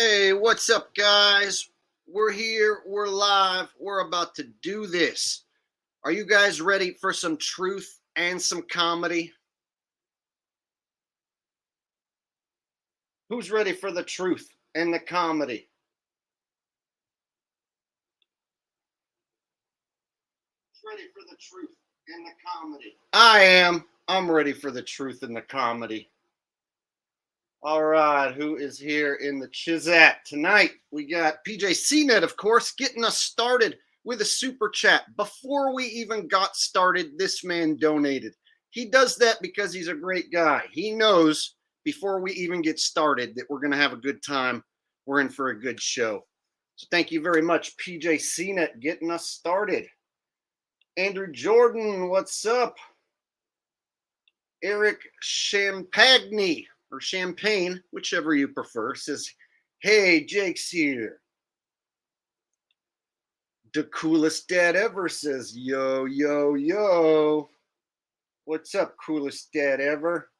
Hey, what's up, guys? We're here, we're live, we're about to do this. Are you guys ready for some truth and some comedy? Who's ready for the truth and the comedy? Who's ready for the truth and the comedy? I am. I'm ready for the truth and the comedy. All right, who is here in the Chizat tonight? We got PJ CNET, of course, getting us started with a super chat. Before we even got started, this man donated. He does that because he's a great guy. He knows before we even get started that we're going to have a good time. We're in for a good show. So thank you very much, PJ CNET, getting us started. Andrew Jordan, what's up? Eric Champagne or Champagne, whichever you prefer, says, "Hey, Jake's here." The coolest dad ever says, "Yo, yo, yo." What's up, coolest dad ever?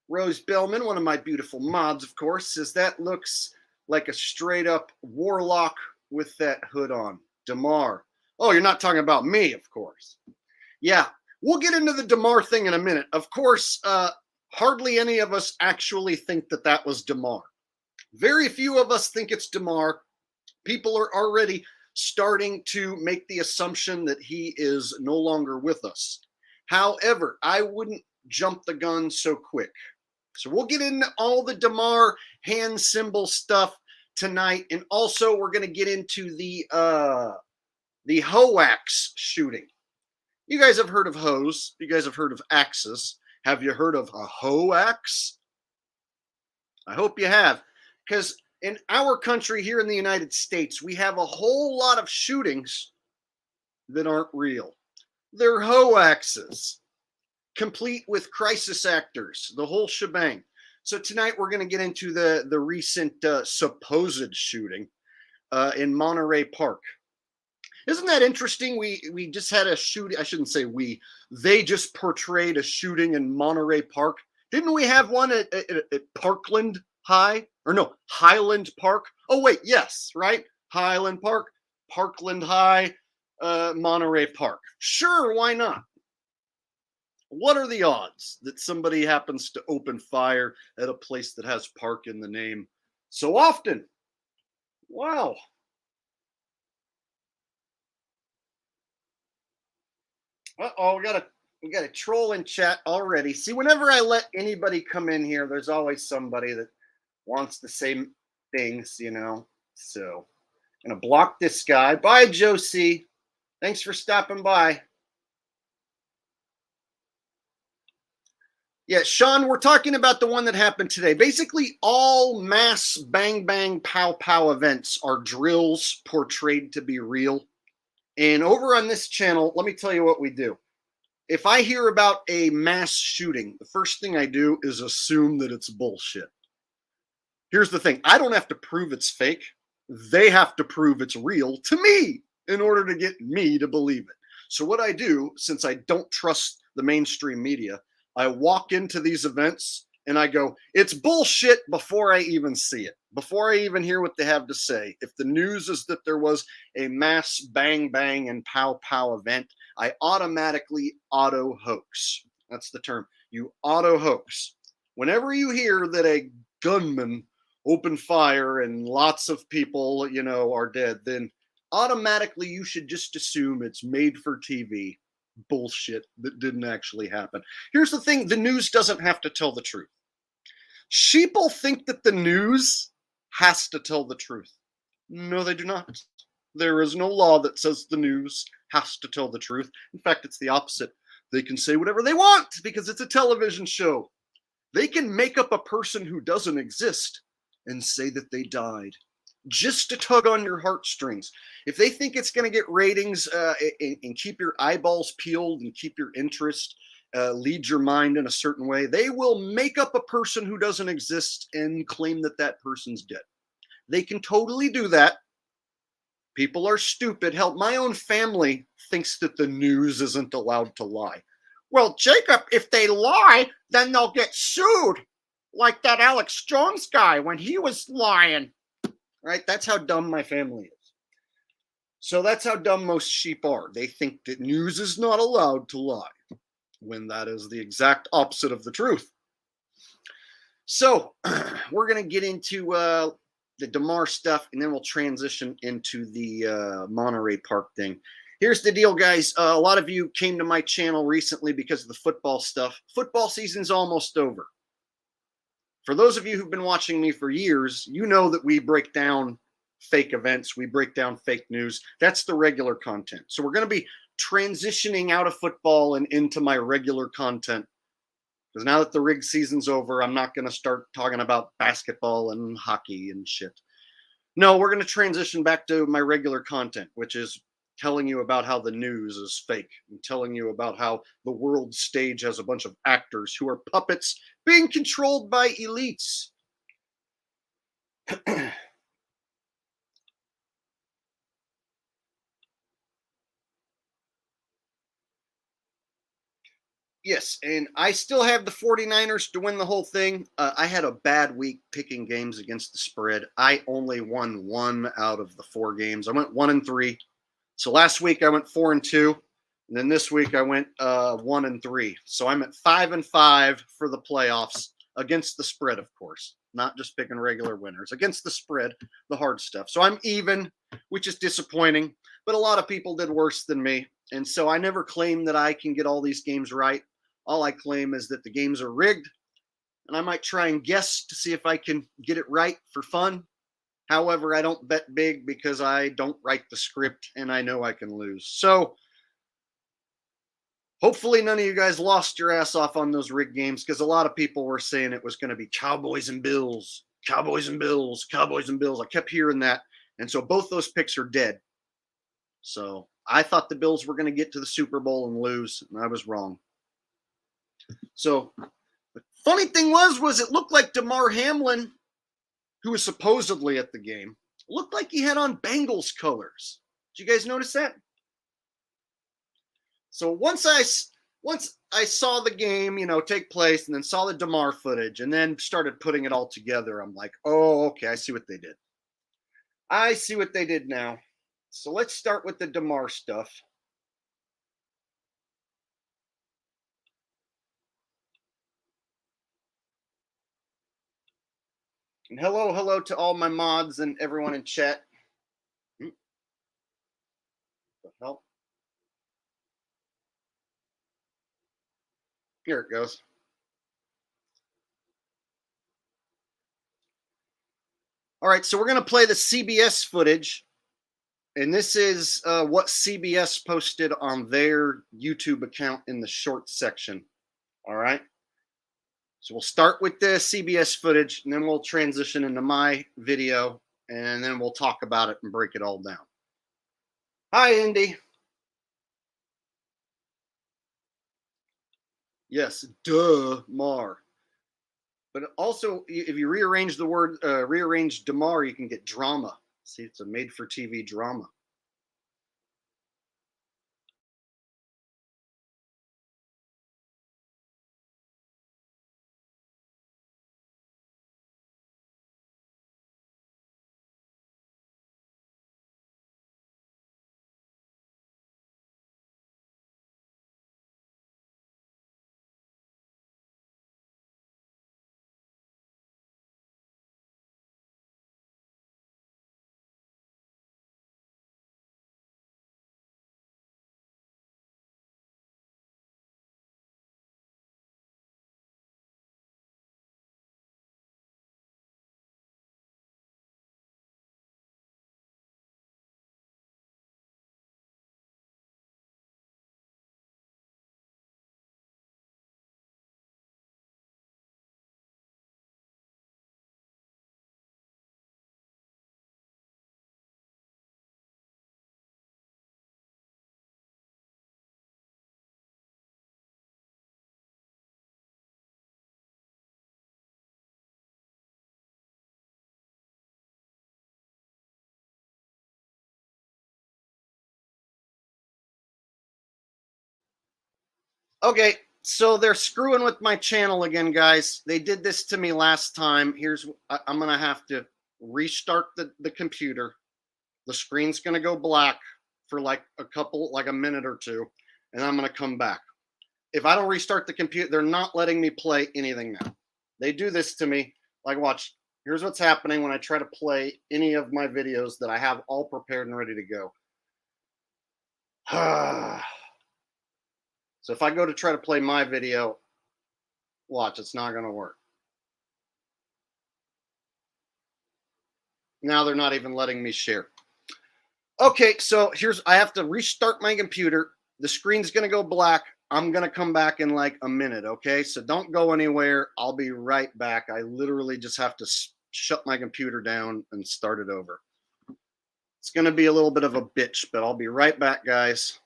Rose Bellman, one of my beautiful mods, of course, says, "That looks like a straight up warlock with that hood on. Damar." Oh, you're not talking about me, of course. Yeah, we'll get into the Damar thing in a minute. Of course, hardly any of us actually think that that was Damar. Very few of us think it's Damar. People are already starting to make the assumption that he is no longer with us. However, I wouldn't jump the gun so quick. So we'll get into all the Damar hand symbol stuff tonight, and also we're going to get into the hoax shooting. You guys have heard of hoes. You guys have heard of axes. Have you heard of a hoax? I hope you have, because in our country here in the United States, we have a whole lot of shootings that aren't real. They're hoaxes, complete with crisis actors, the whole shebang. So tonight we're going to get into the recent supposed shooting in Monterey Park. Isn't that interesting? We just had a shooting. I shouldn't say we. They just portrayed a shooting in Monterey Park. Didn't we have one at Parkland High? Or no, Highland Park? Oh, wait, yes, right? Highland Park, Parkland High, Monterey Park. Sure, why not? What are the odds that somebody happens to open fire at a place that has park in the name so often? Wow. Uh-oh, we got a troll in chat already. See, whenever I let anybody come in here, there's always somebody that wants the same things, you know. So I'm gonna block this guy. Bye, Josie. Thanks for stopping by. Yeah, Sean, we're talking about the one that happened today. Basically, all mass bang bang pow pow events are drills portrayed to be real. And over on this channel, let me tell you what we do. If I hear about a mass shooting, the first thing I do is assume that it's bullshit. Here's the thing. I don't have to prove it's fake. They have to prove it's real to me in order to get me to believe it. So what I do, since I don't trust the mainstream media, I walk into these events and I go, it's bullshit before I even see it, before I even hear what they have to say. If the news is that there was a mass bang bang and pow pow event, I automatically auto hoax. That's the term. You auto hoax. Whenever you hear that a gunman opened fire and lots of people, you know, are dead, then automatically you should just assume it's made for TV bullshit that didn't actually happen. Here's the thing, the news doesn't have to tell the truth. Sheeple think that the news has to tell the truth. No, they do not. There is no law that says the news has to tell the truth. In fact, it's the opposite. They can say whatever they want because it's a television show. They can make up a person who doesn't exist and say that they died just to tug on your heartstrings. If they think it's going to get ratings and keep your eyeballs peeled and keep your interest, lead your mind in a certain way, they will make up a person who doesn't exist and claim that that person's dead. They can totally do that. People are stupid. Hell, my own family thinks that the news isn't allowed to lie. Well, Jacob, if they lie, then they'll get sued. like that Alex Jones guy when he was lying. Right? That's how dumb my family is. So that's how dumb most sheep are. They think that news is not allowed to lie, when that is the exact opposite of the truth. So we're going to get into the DeMar stuff, and then we'll transition into the Monterey Park thing. Here's the deal, guys. A lot of you came to my channel recently because of the football stuff. Football season's almost over. For those of you who've been watching me for years, you know that we break down fake events. We break down fake news. That's the regular content. So we're going to be transitioning out of football and into my regular content. Because now that the rig season's over, I'm not going to start talking about basketball and hockey and shit. No, we're going to transition back to my regular content, which is telling you about how the news is fake and telling you about how the world stage has a bunch of actors who are puppets being controlled by elites. Yes, and I still have the 49ers to win the whole thing. I had a bad week picking games against the spread. I only won 1 out of the 4 games. I went 1-3. So last week I went 4-2, and then this week I went 1-3. So I'm at 5-5 for the playoffs against the spread, of course, not just picking regular winners against the spread, the hard stuff. So I'm even, which is disappointing, but a lot of people did worse than me, and so I never claim that I can get all these games right. All I claim is that the games are rigged, and I might try and guess to see if I can get it right for fun. However, I don't bet big because I don't write the script and I know I can lose. So hopefully none of you guys lost your ass off on those rig games, because a lot of people were saying it was going to be Cowboys and Bills, Cowboys and Bills, Cowboys and Bills. I kept hearing that. And so both those picks are dead. So I thought the Bills were going to get to the Super Bowl and lose, and I was wrong. So the funny thing was it looked like DeMar Hamlin, who was supposedly at the game, looked like he had on Bengals colors. Did you guys notice that? So once I saw the game, take place, and then saw the DeMar footage, and then started putting it all together, I'm like, oh, okay, I see what they did. I see what they did now. So let's start with the DeMar stuff. And hello to all my mods and everyone in chat. What the hell? Here it goes. All right, so we're going to play the CBS footage. And this is what CBS posted on their YouTube account in the short section. All right. So we'll start with the CBS footage, and then we'll transition into my video, and then we'll talk about it and break it all down. Hi, Indy. Yes, DeMar. But also, if you rearrange the word, rearrange DeMar, you can get drama. See, it's a made-for-TV drama. Okay, So they're screwing with my channel again, guys. They did this to me last time. I'm going to have to restart the computer. The screen's going to go black for like a minute or two, and I'm going to come back. If I don't restart the computer, they're not letting me play anything now. They do this to me. Like, watch. Here's what's happening when I try to play any of my videos that I have all prepared and ready to go. So if I go to try to play my video, watch, it's not going to work. Now they're not even letting me share. Okay, so I have to restart my computer. The screen's going to go black. I'm going to come back in like a minute, okay? So don't go anywhere. I'll be right back. I literally just have to shut my computer down and start it over. It's going to be a little bit of a bitch, but I'll be right back, guys.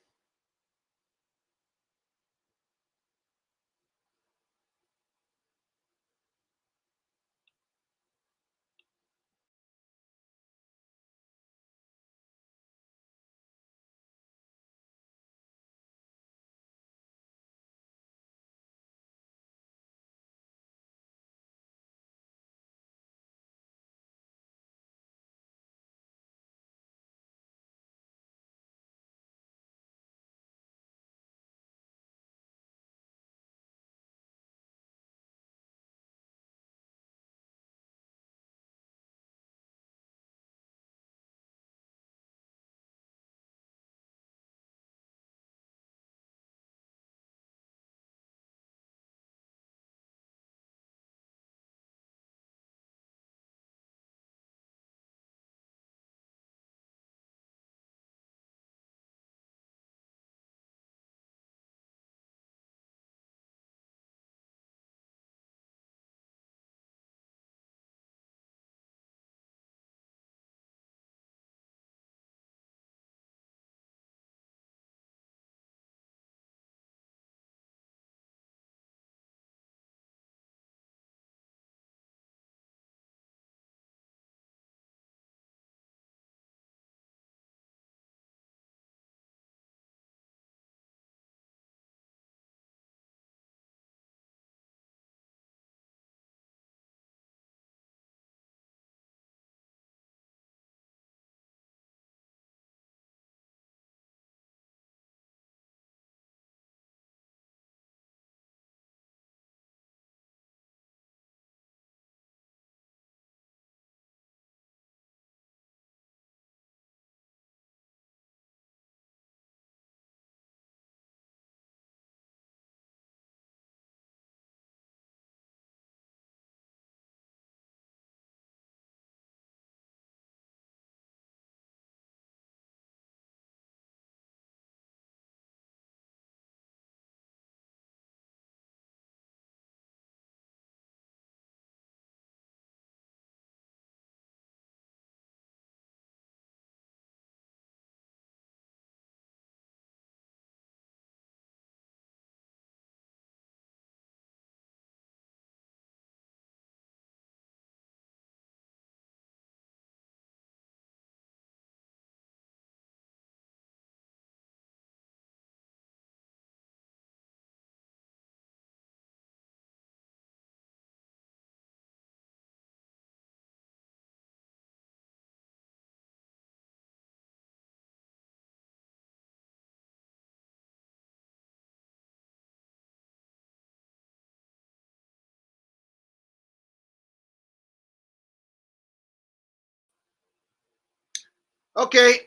Okay,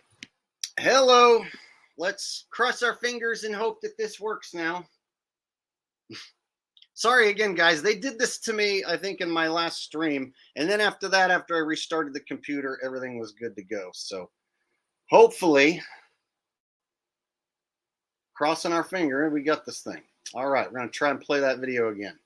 hello. Let's cross our fingers and hope that this works now. Sorry again, guys. They did this to me, I think, in my last stream. And then after that, after I restarted the computer, everything was good to go. So hopefully, crossing our finger, we got this thing. All right, we're going to try and play that video again.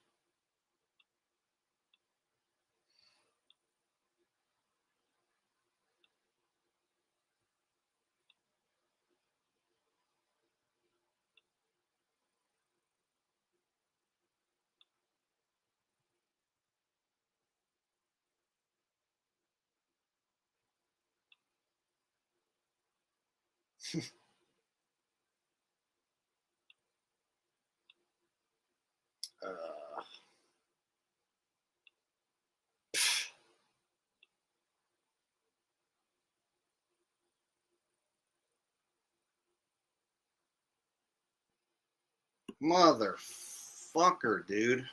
Motherfucker, dude.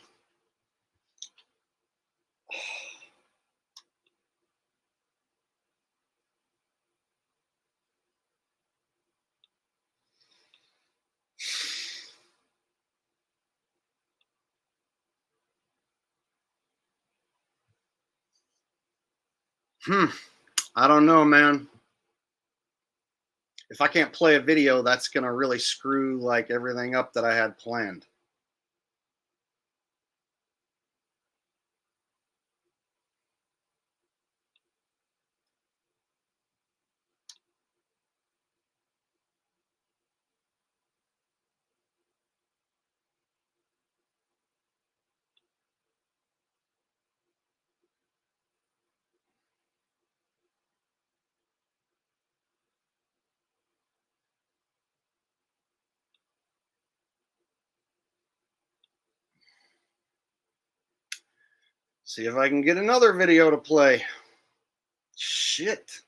I don't know, man. If I can't play a video, that's gonna really screw like everything up that I had planned. See if I can get another video to play. Shit.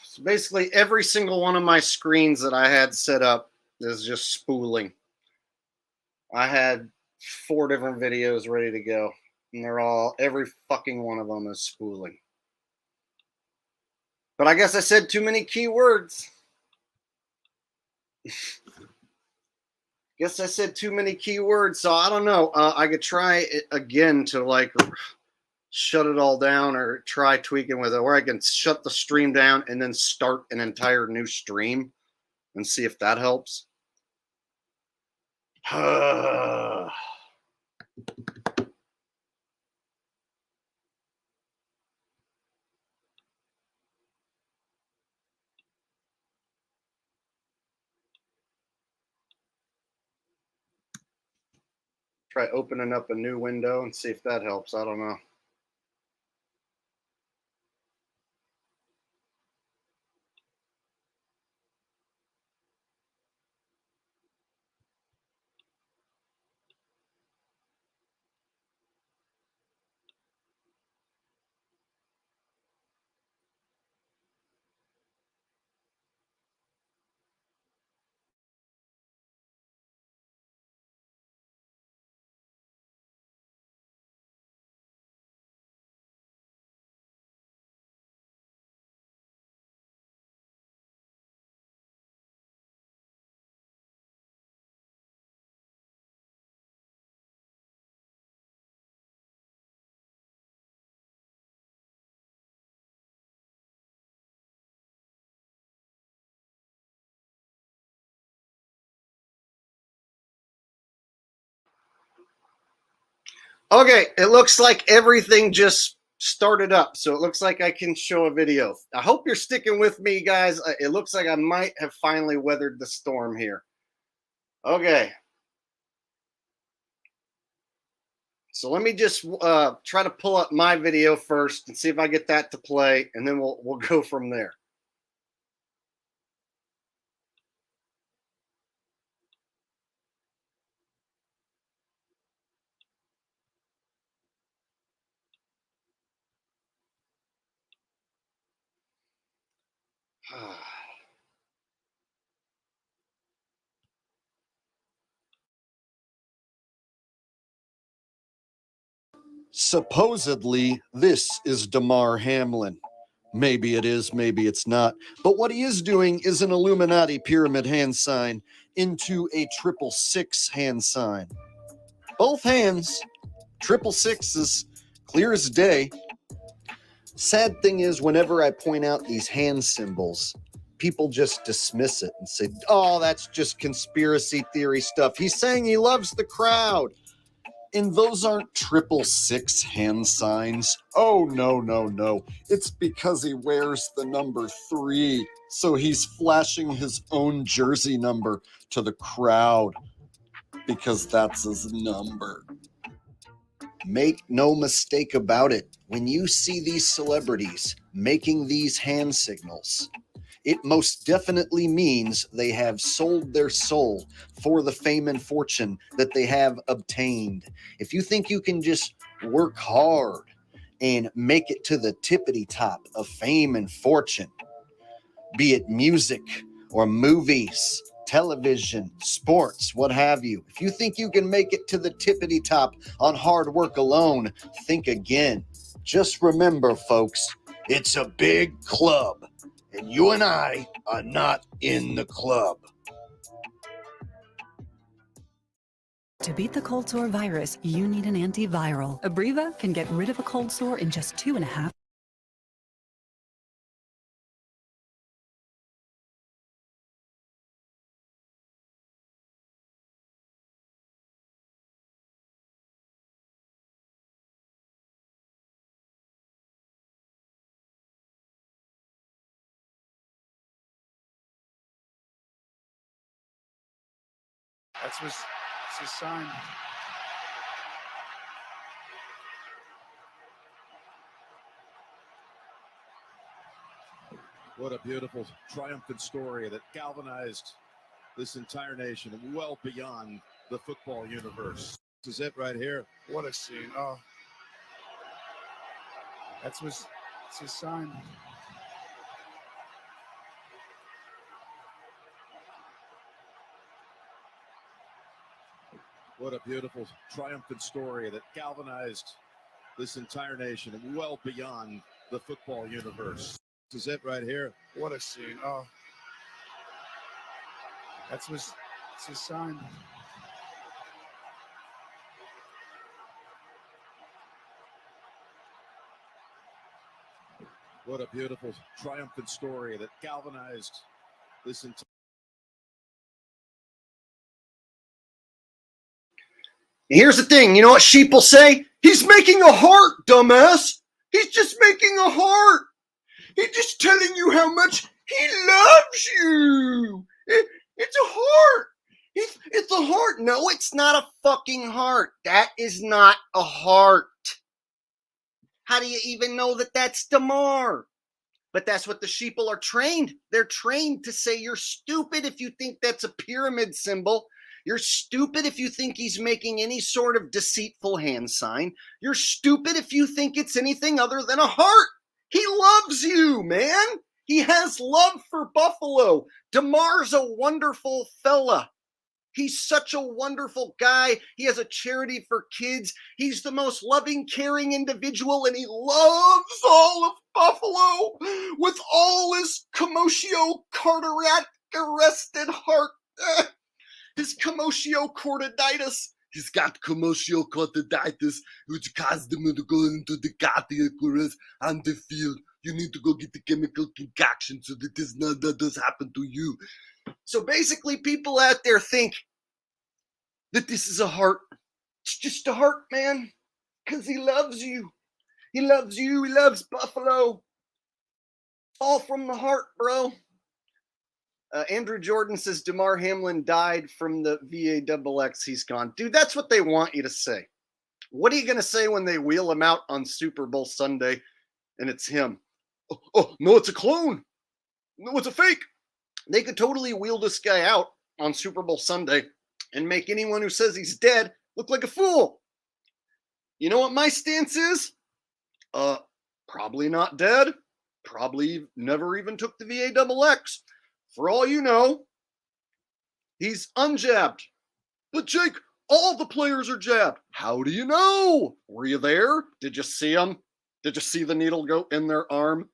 So basically every single one of my screens that I had set up is just spooling. I had 4 different videos ready to go, and every fucking one of them is spooling. But I guess I said too many keywords. Guess I said too many keywords, so I don't know. I could try it again to like shut it all down, or try tweaking with it, or I can shut the stream down and then start an entire new stream and see if that helps. Try opening up a new window and see if that helps. I don't know. Okay, it looks like everything just started up, so it looks like I can show a video. I hope you're sticking with me, guys. It looks like I might have finally weathered the storm here. Okay. So let me just try to pull up my video first and see if I get that to play, and then we'll go from there. Supposedly, this is Damar Hamlin. Maybe it is, maybe it's not. But what he is doing is an Illuminati pyramid hand sign into a 666 hand sign. Both hands, 666 is clear as day. Sad thing is, whenever I point out these hand symbols, people just dismiss it and say, oh, that's just conspiracy theory stuff. He's saying he loves the crowd. And those aren't 666 hand signs. Oh, no, no, no. It's because he wears the number 3. So he's flashing his own jersey number to the crowd because that's his number. Make no mistake about it. When you see these celebrities making these hand signals, it most definitely means they have sold their soul for the fame and fortune that they have obtained. If you think you can just work hard and make it to the tippity top of fame and fortune, be it music or movies, television, sports, what have you. If you think you can make it to the tippity top on hard work alone, think again. Just remember, folks, it's a big club, and you and I are not in the club. To beat the cold sore virus, you need an antiviral. Abreva can get rid of a cold sore in just 2.5. That's his sign. What a beautiful, triumphant story that galvanized this entire nation and well beyond the football universe. This is it right here. What a scene. Oh. That's his sign. What a beautiful, triumphant story that galvanized this entire nation and well beyond the football universe. This is it right here. What a scene. Oh. That's his sign. What a beautiful, triumphant story that galvanized this entire. Here's the thing, you know what sheep will say? He's making a heart, dumbass. He's just making a heart. He's just telling you how much he loves you. It's a heart. It's a heart. No, it's not a fucking heart. That is not a heart. How do you even know that that's Damar? But that's what the sheeple are trained. They're trained to say you're stupid if you think that's a pyramid symbol. You're stupid if you think he's making any sort of deceitful hand sign. You're stupid if you think it's anything other than a heart. He loves you, man. He has love for Buffalo. Damar's a wonderful fella. He's such a wonderful guy. He has a charity for kids. He's the most loving, caring individual, and he loves all of Buffalo with all his commotio cardiac arrested heart. His commotio carditis. He's got commotio carditis, which caused him to go into the cardiac arrest on the field. You need to go get the chemical concoction so that that does happen to you. So basically, people out there think that this is a heart. It's just a heart, man, because he loves you. He loves you. He loves Buffalo. All from the heart, bro. Andrew Jordan says Damar Hamlin died from the VAXX. He's gone. Dude, that's what they want you to say. What are you going to say when they wheel him out on Super Bowl Sunday and it's him? Oh, no, it's a clone. No, it's a fake. They could totally wheel this guy out on Super Bowl Sunday and make anyone who says he's dead look like a fool. You know what my stance is? Probably not dead. Probably never even took the VAXX. For all you know, he's unjabbed. But Jake, all the players are jabbed. How do you know? Were you there? Did you see them? Did you see the needle go in their arm?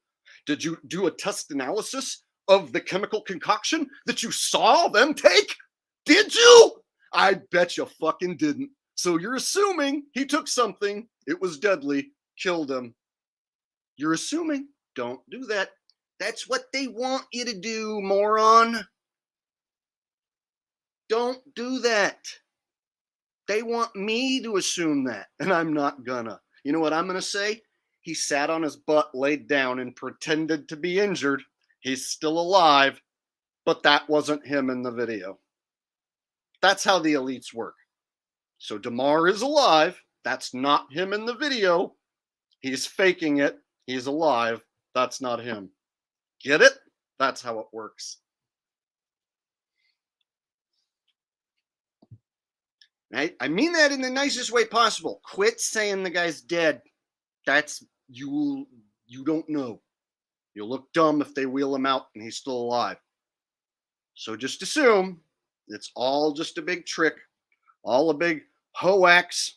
Did you do a test analysis of the chemical concoction that you saw them take? Did you? I bet you fucking didn't. So you're assuming he took something, it was deadly, killed him. You're assuming. Don't do that. That's what they want you to do, moron. Don't do that. They want me to assume that, and I'm not gonna. You know what I'm gonna say? He sat on his butt, laid down, and pretended to be injured. He's still alive, but that wasn't him in the video. That's how the elites work. So DeMar is alive. That's not him in the video. He's faking it. He's alive. That's not him. Get it? That's how it works. I mean that in the nicest way possible. Quit saying the guy's dead. That's you don't know. You'll look dumb if they wheel him out and he's still alive. So just assume it's all just a big trick, all a big hoax.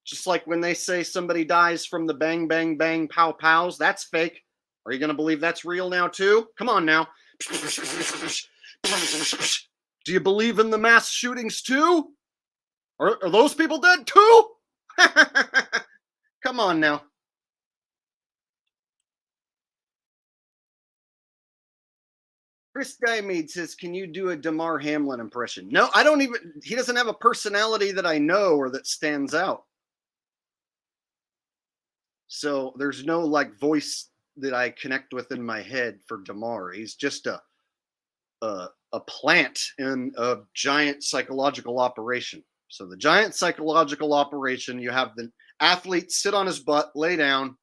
Just like when they say somebody dies from the bang, bang, bang, pow, pows, that's fake. Are you going to believe that's real now too? Come on now. Do you believe in the mass shootings too? Are those people dead too? Come on now. Chris Diamede says, can you do a Damar Hamlin impression? No, I don't even, he doesn't have a personality that I know or that stands out. So there's no like voice that I connect with in my head for Damar. He's just a plant in a giant psychological operation. So the giant psychological operation, you have the athlete sit on his butt, lay down,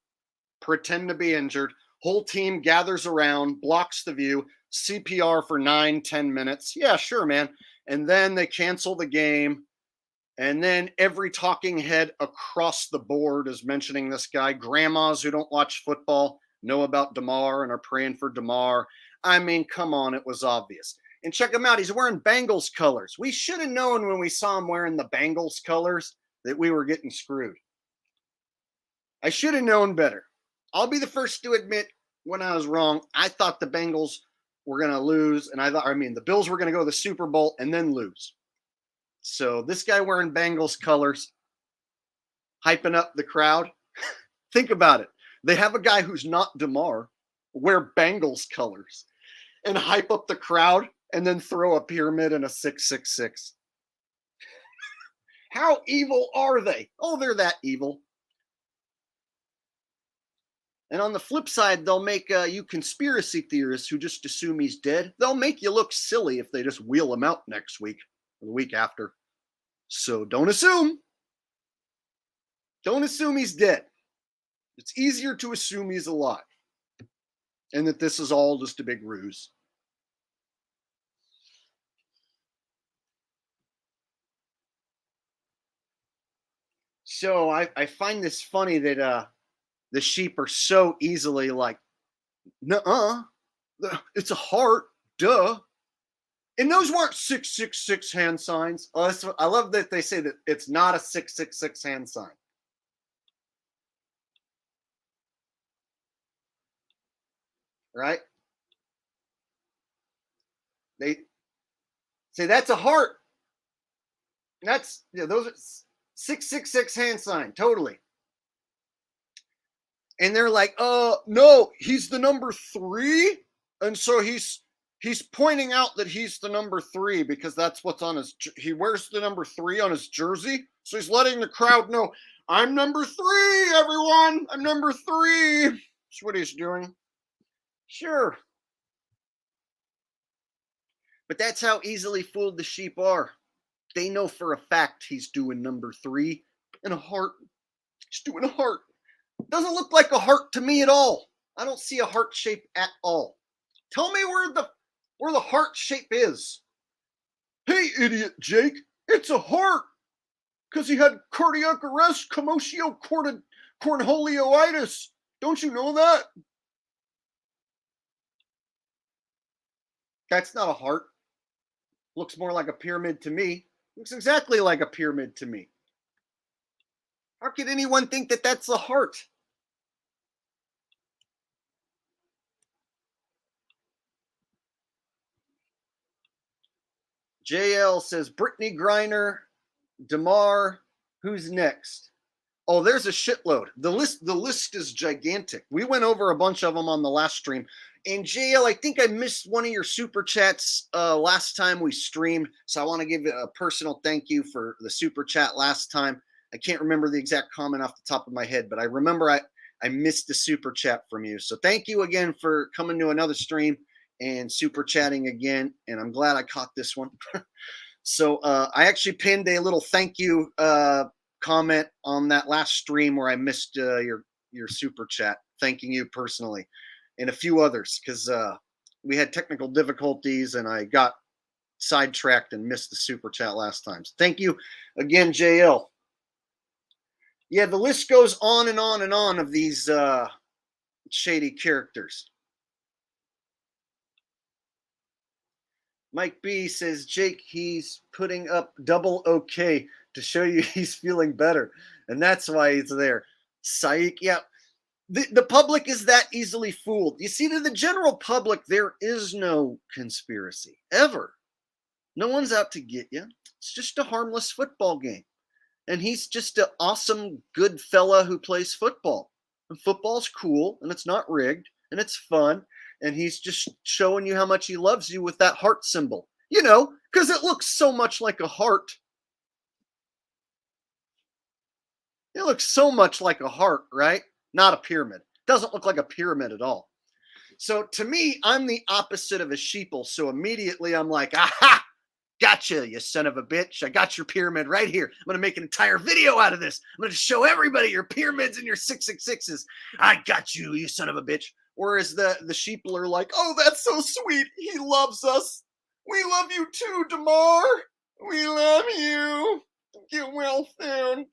pretend to be injured. Whole team gathers around, blocks the view, CPR for 9-10 minutes. Yeah, sure, man. And then they cancel the game. And then every talking head across the board is mentioning this guy. Grandmas who don't watch football know about Damar and are praying for Damar. I mean, come on, it was obvious. And check him out. He's wearing Bengals colors. We should have known when we saw him wearing the Bengals colors that we were getting screwed. I should have known better. I'll be the first to admit when I was wrong. I thought the Bengals were going to lose. And the Bills were going to go to the Super Bowl and then lose. So this guy wearing Bengals colors, hyping up the crowd. Think about it. They have a guy who's not Damar wear Bengals colors and hype up the crowd and then throw a pyramid and a 666. How evil are they? Oh, they're that evil. And on the flip side, they'll make you conspiracy theorists who just assume he's dead. They'll make you look silly if they just wheel him out next week or the week after. So don't assume. Don't assume he's dead. It's easier to assume he's alive and that this is all just a big ruse. So I find this funny that the sheep are so easily like, nuh-uh, it's a heart, duh. And those weren't 666 hand signs. Oh, I love that they say that it's not a 666 hand sign. Right? They say that's a heart. That's those are 666 hand sign, totally. And they're like, no, he's the number 3, and so he's pointing out that he's the number 3 because that's what's on his. He wears the number 3 on his jersey, so he's letting the crowd know, I'm number 3, everyone. I'm number 3. That's what he's doing. Sure. But that's how easily fooled the sheep are. They know for a fact he's doing number 3 and a heart. He's doing a heart. Doesn't look like a heart to me at all. I don't see a heart shape at all. Tell me where the heart shape is. Hey, idiot Jake, it's a heart. Because he had cardiac arrest, commotio cornholioitis. Don't you know that? That's not a heart. Looks more like a pyramid to me. Looks exactly like a pyramid to me. How could anyone think that that's a heart? JL says, Brittany Griner, Damar, who's next? Oh, there's a shitload. The list is gigantic. We went over a bunch of them on the last stream. And JL, I think I missed one of your super chats last time we streamed. So I want to give a personal thank you for the super chat last time. I can't remember the exact comment off the top of my head, but I remember I missed the super chat from you. So thank you again for coming to another stream and super chatting again. And I'm glad I caught this one. So I actually pinned a little thank you comment on that last stream where I missed your super chat, thanking you personally, and a few others because we had technical difficulties and I got sidetracked and missed the super chat last time. So thank you again, JL. Yeah, the list goes on and on and on of these shady characters. Mike B says, Jake, he's putting up double okay to show you he's feeling better. And that's why he's there. Psych. Yeah. The public is that easily fooled. You see, to the general public, there is no conspiracy ever. No one's out to get you. It's just a harmless football game. And he's just an awesome, good fella who plays football. And football's cool, and it's not rigged, and it's fun. And he's just showing you how much he loves you with that heart symbol. You know, because it looks so much like a heart. It looks so much like a heart, right? Not a pyramid. Doesn't look like a pyramid at all. So to me, I'm the opposite of a sheeple. So immediately I'm like, aha! Gotcha, you son of a bitch. I got your pyramid right here. I'm going to make an entire video out of this. I'm going to show everybody your pyramids and your 666s. I got you, you son of a bitch. Whereas the sheeple are like, oh, that's so sweet. He loves us. We love you too, Damar. We love you. Get well soon.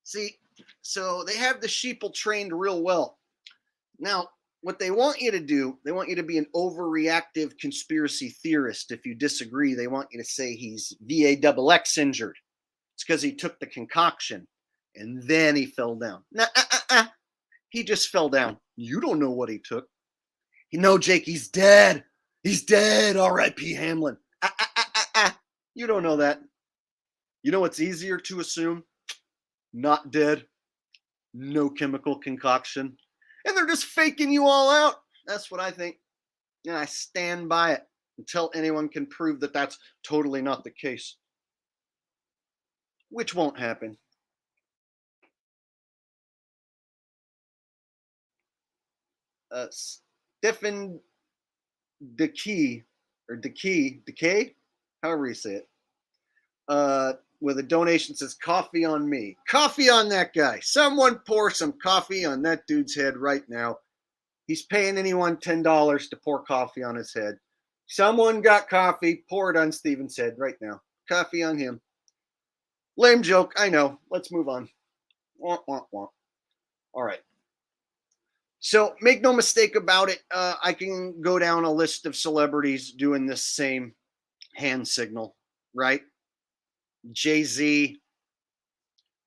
See, so they have the sheeple trained real well. Now, what they want you to do, they want you to be an overreactive conspiracy theorist. If you disagree, they want you to say he's VAXX injured. It's because he took the concoction and then he fell down. Nah, he just fell down. You don't know what he took. No, Jake, he's dead. He's dead. R.I.P. Hamlin. You don't know that. You know what's easier to assume? Not dead. No chemical concoction. And they're just faking you all out. That's what I think. And I stand by it until anyone can prove that that's totally not the case. Which won't happen. Stephen Decay, however you say it, with a donation says, coffee on me. Coffee on that guy. Someone pour some coffee on that dude's head right now. He's paying anyone $10 to pour coffee on his head. Someone got coffee, pour it on Steven's head right now. Coffee on him. Lame joke, I know. Let's move on. Wah, wah, wah. All right. So make no mistake about it. I can go down a list of celebrities doing this same hand signal, right? Jay-Z,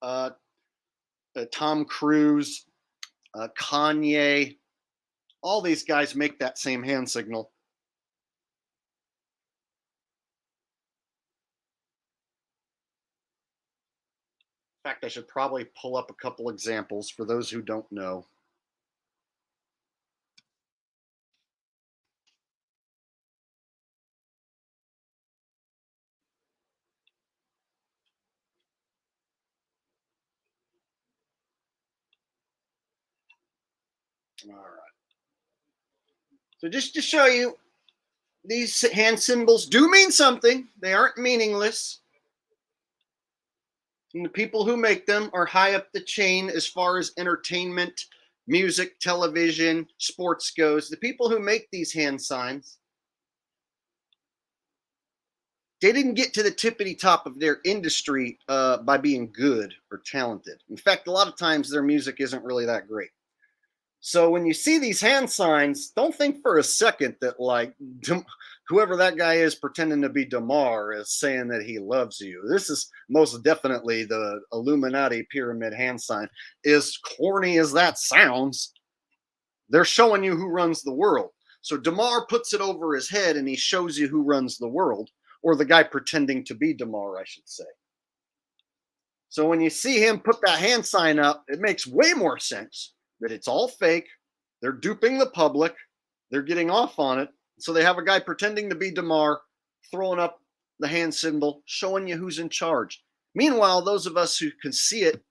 Tom Cruise, Kanye. All these guys make that same hand signal. In fact, I should probably pull up a couple examples for those who don't know. All right. So just to show you, these hand symbols do mean something. They aren't meaningless. And the people who make them are high up the chain as far as entertainment, music, television, sports goes. The people who make these hand signs, they didn't get to the tippity top of their industry by being good or talented. In fact, a lot of times their music isn't really that great. So when you see these hand signs, don't think for a second that like whoever that guy is pretending to be Damar is saying that he loves you. This is most definitely the Illuminati pyramid hand sign. As corny as that sounds, they're showing you who runs the world. So DeMar puts it over his head and he shows you who runs the world, or the guy pretending to be DeMar, I should say. So when you see him put that hand sign up, it makes way more sense that it's all fake. They're duping the public. They're getting off on it. So they have a guy pretending to be DeMar, throwing up the hand symbol, showing you who's in charge. Meanwhile, those of us who can see it,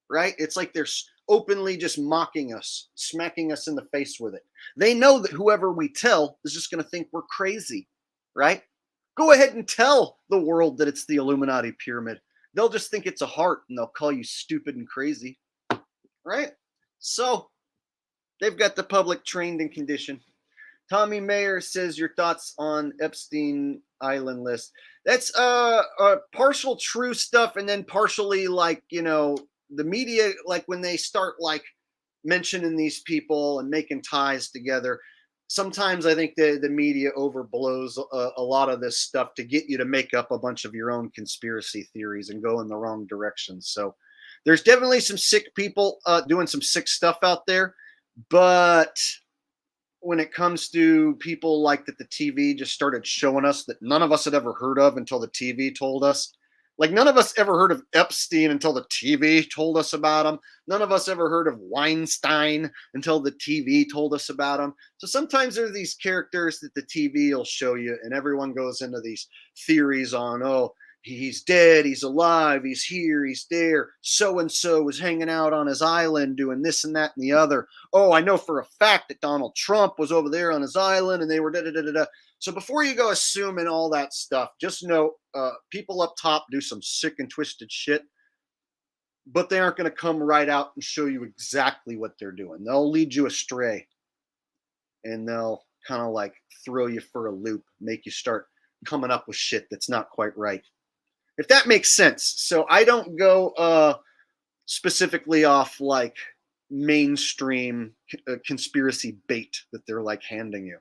right? It's like they're openly just mocking us, smacking us in the face with it. They know that whoever we tell is just going to think we're crazy, right? Go ahead and tell the world that it's the Illuminati pyramid. They'll just think it's a heart and they'll call you stupid and crazy, right? So they've got the public trained and conditioned. Tommy Mayer says your thoughts on Epstein Island list. That's partial true stuff, and then partially like, you know, the media, like when they start like mentioning these people and making ties together, sometimes I think the media overblows a lot of this stuff to get you to make up a bunch of your own conspiracy theories and go in the wrong direction. So there's definitely some sick people doing some sick stuff out there, but when it comes to people like that, the TV just started showing us that none of us had ever heard of until the TV told us. Like none of us ever heard of Epstein until the TV told us about him. None of us ever heard of Weinstein until the TV told us about him. So sometimes there are these characters that the TV will show you, and everyone goes into these theories on, oh, he's dead, he's alive, he's here, he's there. So and so was hanging out on his island doing this and that and the other. Oh, I know for a fact that Donald Trump was over there on his island and they were da da da da da. So before you go assuming all that stuff, just know people up top do some sick and twisted shit, but they aren't going to come right out and show you exactly what they're doing. They'll lead you astray and they'll kind of like throw you for a loop, make you start coming up with shit that's not quite right. If that makes sense. So I don't go specifically off like mainstream conspiracy bait that they're like handing you.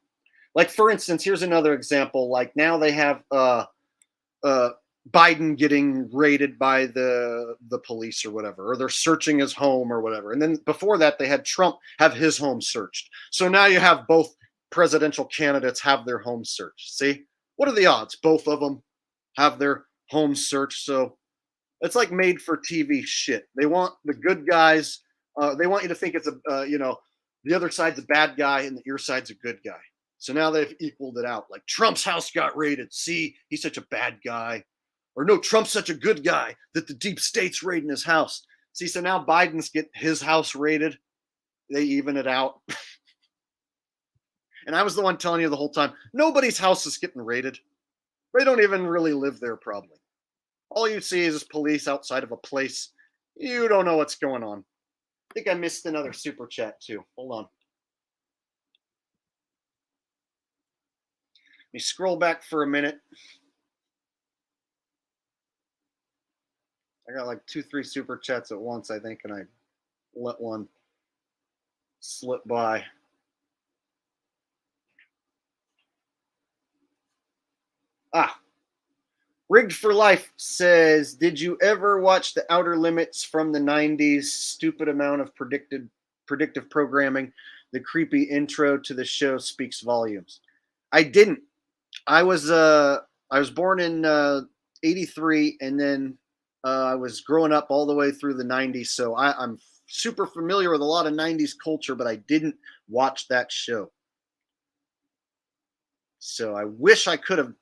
Like, for instance, here's another example. Like now they have Biden getting raided by the police or whatever, or they're searching his home or whatever. And then before that, they had Trump have his home searched. So now you have both presidential candidates have their home searched. See, what are the odds? Both of them have their home searched. So it's like made for TV shit. They want the good guys. They want you to think it's the other side's a bad guy and that your side's a good guy. So now they've equaled it out. Like Trump's house got raided. See, he's such a bad guy. Or no, Trump's such a good guy that the deep state's raiding his house. See, so now Biden's get his house raided. They even it out. And I was the one telling you the whole time, nobody's house is getting raided. They don't even really live there probably. All you see is police outside of a place. You don't know what's going on. I think I missed another super chat too. Hold on. Let me scroll back for a minute. I got like 2-3 super chats at once, I think, and I let one slip by. Rigged for Life says, did you ever watch The Outer Limits from the 90s? Stupid amount of predictive programming. The creepy intro to the show speaks volumes. I didn't. I was born in 83, and then I was growing up all the way through the 90s, so I'm super familiar with a lot of 90s culture, but I didn't watch that show. So I wish I could have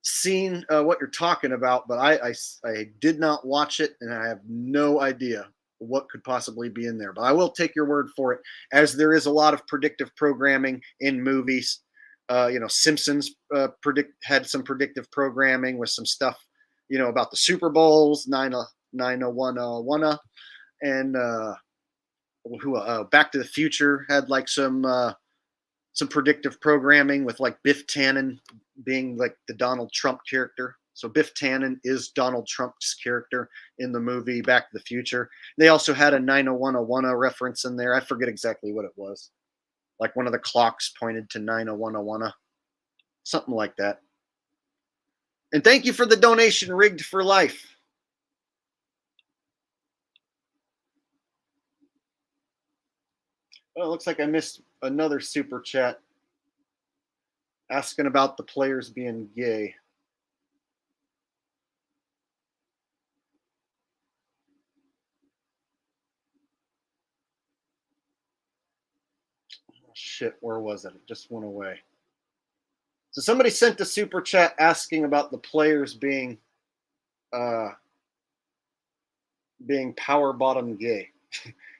seen what you're talking about, but I did not watch it, and I have no idea what could possibly be in there. But I will take your word for it, as there is a lot of predictive programming in movies. Simpsons had some predictive programming with some stuff, about the Super Bowls, 901 and Back to the Future had like some predictive programming with like Biff Tannen being like the Donald Trump character. So Biff Tannen is Donald Trump's character in the movie Back to the Future. They also had a 901 reference in there. I forget exactly what it was. Like one of the clocks pointed to 901, something like that. And thank you for the donation, Rigged for Life. Oh, it looks like I missed another super chat. asking about the players being gay. Oh, shit, where was it? It just went away. So somebody sent a super chat asking about the players being power bottom gay.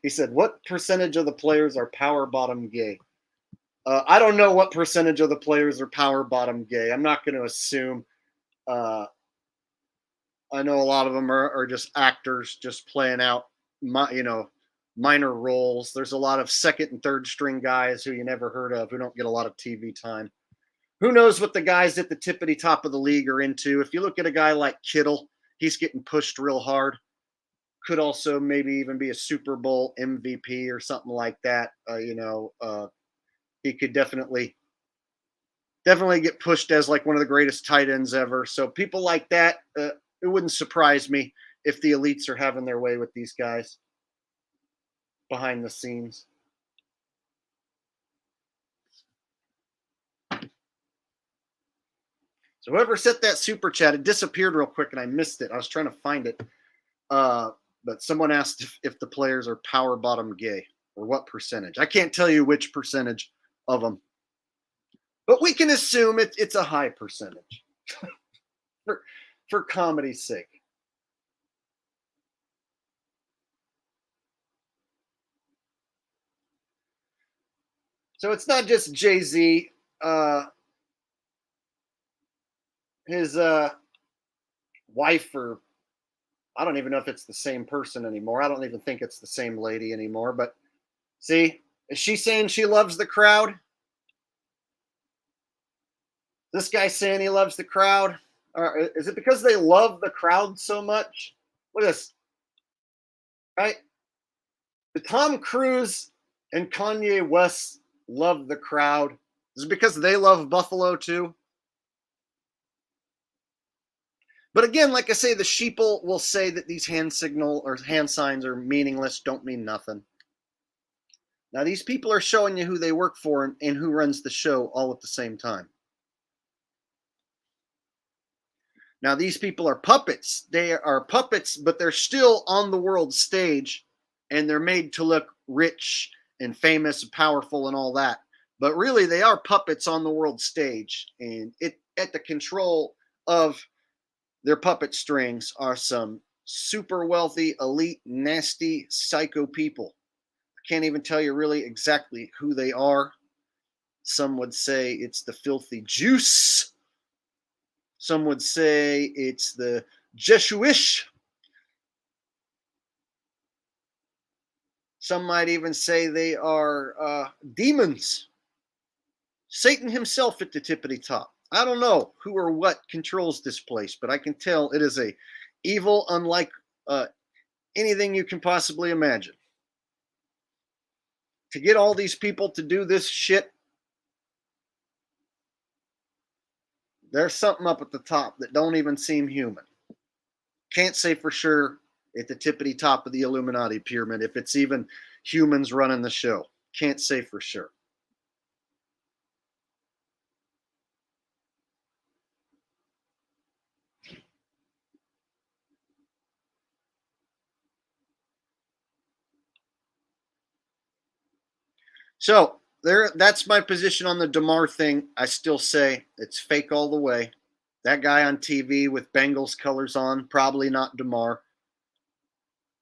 He said, "What percentage of the players are power bottom gay?" I don't know what percentage of the players are power bottom gay. I'm not going to assume. Uh, I know a lot of them are just actors, just playing out, minor roles. There's a lot of second and third string guys who you never heard of, who don't get a lot of TV time. Who knows what the guys at the tippity top of the league are into? If you look at a guy like Kittle, he's getting pushed real hard. Could also maybe even be a Super Bowl MVP or something like that. He could definitely get pushed as like one of the greatest tight ends ever. So people like that, it wouldn't surprise me if the elites are having their way with these guys behind the scenes. So whoever sent that super chat, it disappeared real quick and I missed it. I was trying to find it. But someone asked if the players are power bottom gay or what percentage. I can't tell you which percentage of them, but we can assume it's a high percentage for comedy's sake. So it's not just Jay-Z. His wife, or I don't even know if it's the same person anymore. I don't even think it's the same lady anymore. But see, is she saying she loves the crowd? This guy saying he loves the crowd? Or is it because they love the crowd so much? Look at this. Right? The Tom Cruise and Kanye West love the crowd. Is it because they love Buffalo too? But again, like I say, the sheeple will say that these hand signal or hand signs are meaningless, don't mean nothing. Now, these people are showing you who they work for and who runs the show all at the same time. Now, these people are puppets. They are puppets, but they're still on the world stage, and they're made to look rich and famous and powerful and all that. But really, they are puppets on the world stage, and at the control of their puppet strings are some super wealthy, elite, nasty, psycho people. I can't even tell you really exactly who they are. Some would say it's the filthy juice. Some would say it's the Jesuish. Some might even say they are demons. Satan himself at the tippity top. I don't know who or what controls this place, but I can tell it is a evil unlike anything you can possibly imagine. To get all these people to do this shit, there's something up at the top that don't even seem human. Can't say for sure at the tippity top of the Illuminati pyramid if it's even humans running the show. Can't say for sure. So that's my position on the DeMar thing. I still say it's fake all the way. That guy on TV with Bengals colors on, probably not DeMar.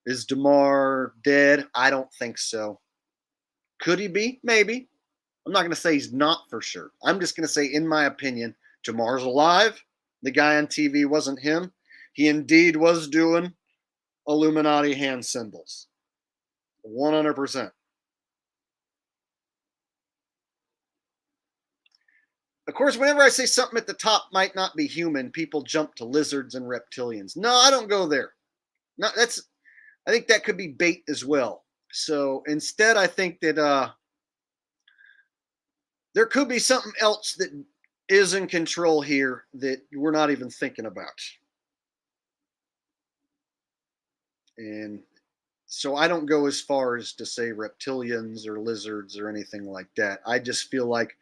Is DeMar dead? I don't think so. Could he be? Maybe. I'm not going to say he's not for sure. I'm just going to say, in my opinion, DeMar's alive. The guy on TV wasn't him. He indeed was doing Illuminati hand symbols. 100%. Of course, whenever I say something at the top might not be human, people jump to lizards and reptilians. No, I don't go there. No, I think that could be bait as well. So instead, I think that there could be something else that is in control here that we're not even thinking about. And so I don't go as far as to say reptilians or lizards or anything like that. I just feel like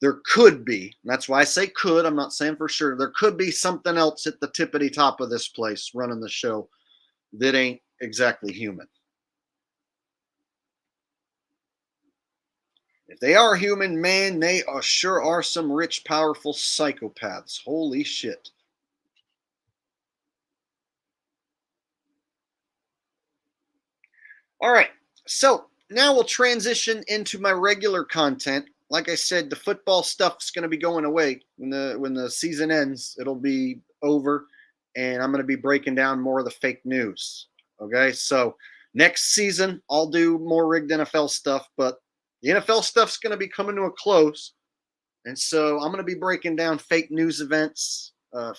there could be, and that's why I say could, I'm not saying for sure, there could be something else at the tippity top of this place running the show that ain't exactly human. If they are human, man, they sure are some rich, powerful psychopaths. Holy shit. All right, so now we'll transition into my regular content. Like I said, the football stuff's going to be going away when the season ends. It'll be over, and I'm going to be breaking down more of the fake news. Okay, so next season I'll do more rigged NFL stuff, but the NFL stuff's going to be coming to a close, and so I'm going to be breaking down fake news events,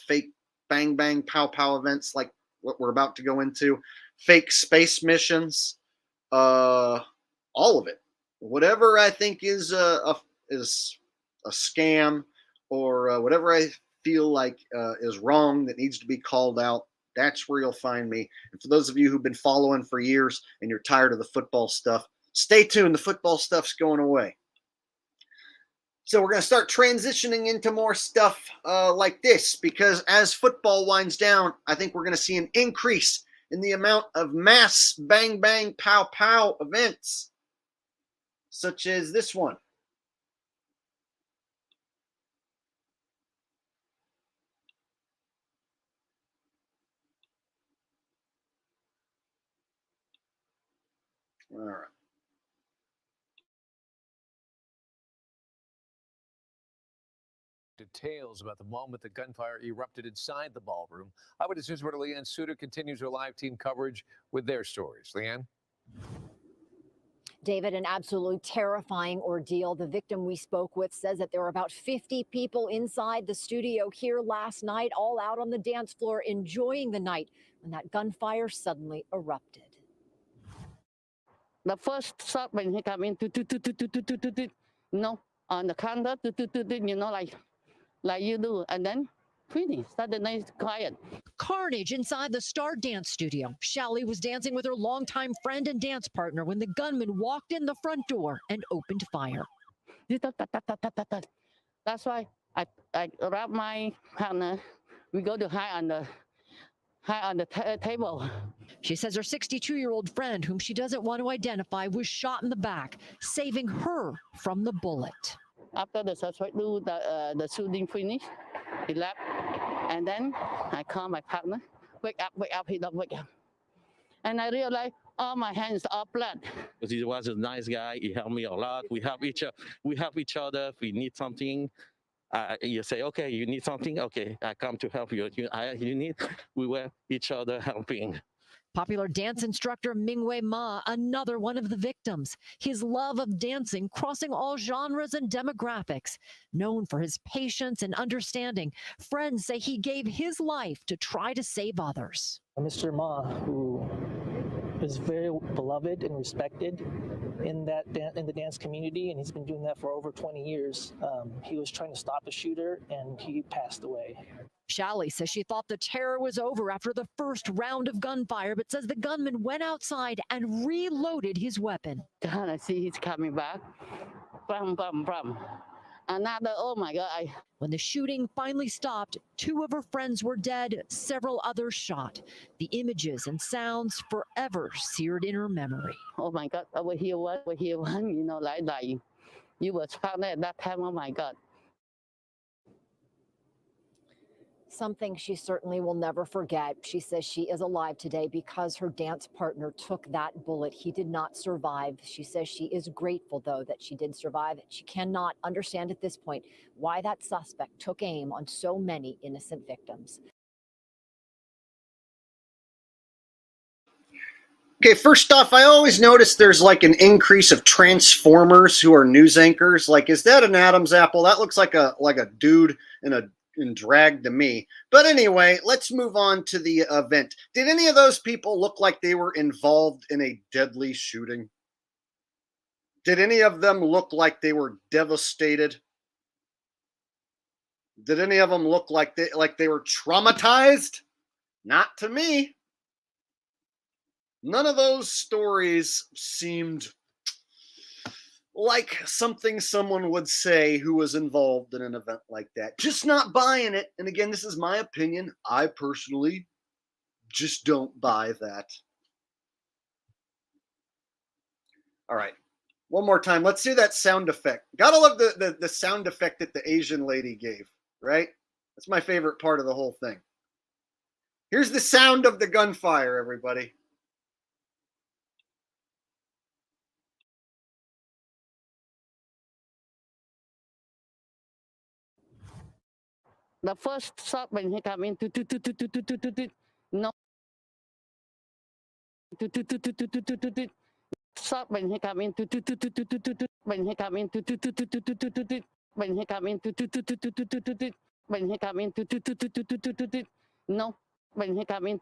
fake bang bang pow pow events like what we're about to go into, fake space missions, all of it. Whatever I think is a scam, or whatever I feel like is wrong that needs to be called out, that's where you'll find me. And for those of you who've been following for years and you're tired of the football stuff, stay tuned. The football stuff's going away. So we're going to start transitioning into more stuff like this, because as football winds down, I think we're going to see an increase in the amount of mass bang bang pow pow events, such as this one. All right. Details about the moment the gunfire erupted inside the ballroom. Eyewitness News reporter Leanne Suter continues her live team coverage with their stories. Leanne? David, an absolutely terrifying ordeal. The victim we spoke with says that there were about 50 people inside the studio here last night, all out on the dance floor enjoying the night, when that gunfire suddenly erupted. The first shot when he came in, on the counter, like you do, and then finish. Suddenly it's quiet. Carnage inside the Star Dance Studio. Shelly was dancing with her longtime friend and dance partner when the gunman walked in the front door and opened fire. That's why I wrap my partner. We go to hide on the table. She says her 62-year-old friend, whom she doesn't want to identify, was shot in the back, saving her from the bullet. After the suspect do the shooting finish, he left, and then I call my partner. Wake up! He don't wake up, and I realized all my hands are blood. He was a nice guy. He helped me a lot. We help each other. If we need something, you say, okay, you need something. Okay, I come to help you. You need. We were each other helping. Popular dance instructor Mingwei Ma, another one of the victims. His love of dancing crossing all genres and demographics. Known for his patience and understanding, friends say he gave his life to try to save others. Mr. Ma, who is very beloved and respected in the dance community, and he's been doing that for over 20 years. He was trying to stop a shooter, and he passed away. Shally says she thought the terror was over after the first round of gunfire, but says the gunman went outside and reloaded his weapon. God, I see he's coming back. Brum. Another, oh my God. When the shooting finally stopped, 2 of her friends were dead, several others shot. The images and sounds forever seared in her memory. Oh my God, over here one, like you were found at that time, oh my God. Something she certainly will never forget. She says she is alive today because her dance partner took that bullet. He did not survive. She says she is grateful, though, that she did survive. She cannot understand at this point why that suspect took aim on so many innocent victims. Okay, first off, I always notice there's like an increase of Transformers who are news anchors. Like, is that an Adam's apple? That looks like a dude in drag to me. But anyway, let's move on to the event. Did any of those people look like they were involved in a deadly shooting? Did any of them look like they were devastated? Did any of them look like they were traumatized? Not to me. None of those stories seemed like something someone would say who was involved in an event like that. Just not buying it. And again, this is my opinion. I personally just don't buy that. All right. One more time. Let's do that sound effect. Gotta love the sound effect that the Asian lady gave, right? That's my favorite part of the whole thing. Here's the sound of the gunfire, everybody. The first shot when he come in, no. Shot when he come in, when he come in, when he come in, when he come in, no. When he come in,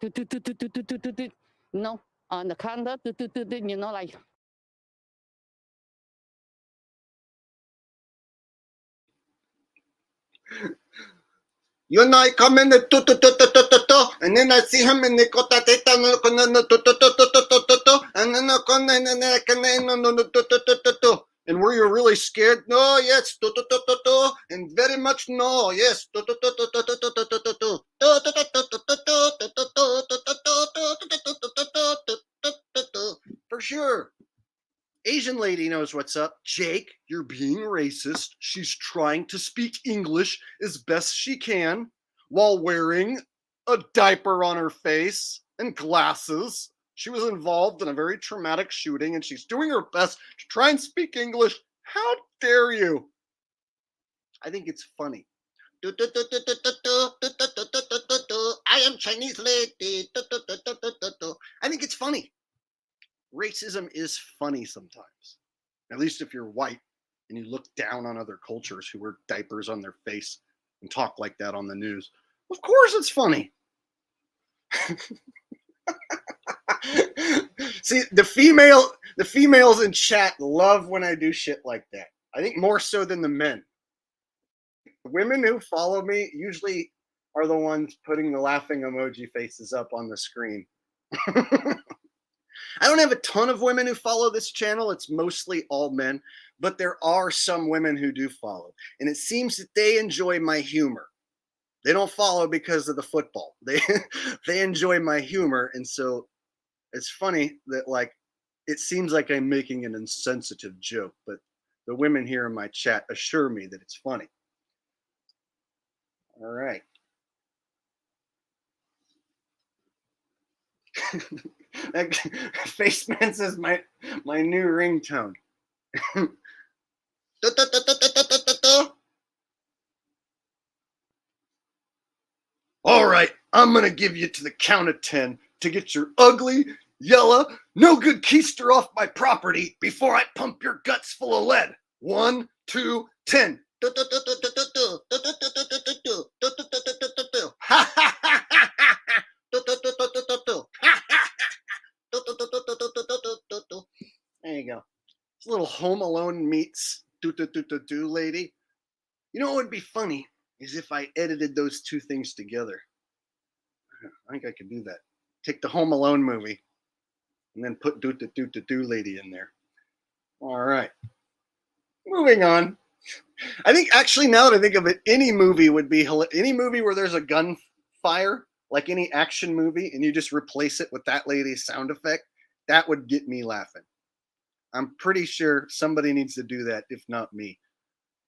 no. On the counter, you know, like. You know, I come in the and then I see him in the and were you really scared? No, yes, and very much no, yes, for sure. Asian lady knows what's up. Jake, you're being racist. She's trying to speak English as best she can while wearing a diaper on her face and glasses. She was involved in a very traumatic shooting and she's doing her best to try and speak English. How dare you? I think it's funny. I am Chinese lady. I think it's funny. Racism is funny sometimes, at least if you're white and you look down on other cultures who wear diapers on their face and talk like that on the news. Of course it's funny. See, the females in chat love when I do shit like that. I think more so than the men. The women who follow me usually are the ones putting the laughing emoji faces up on the screen. I don't have a ton of women who follow this channel. It's mostly all men, but there are some women who do follow. And it seems that they enjoy my humor. They don't follow because of the football. They enjoy my humor. And so it's funny that, like, it seems like I'm making an insensitive joke, but the women here in my chat assure me that it's funny. All right. Faceman says my new ringtone. All right, I'm gonna give you to the count of 10 to get your ugly, yellow, no good keister off my property before I pump your guts full of lead. 1, 2, 10. There you go. It's a little Home Alone meets do lady. You know what would be funny is if I edited those two things together. I think I could do that. Take the Home Alone movie and then put do lady in there. All right. Moving on. I think actually now that I think of it, any movie where there's a gunfire, like any action movie, and you just replace it with that lady's sound effect, that would get me laughing. I'm pretty sure somebody needs to do that, if not me.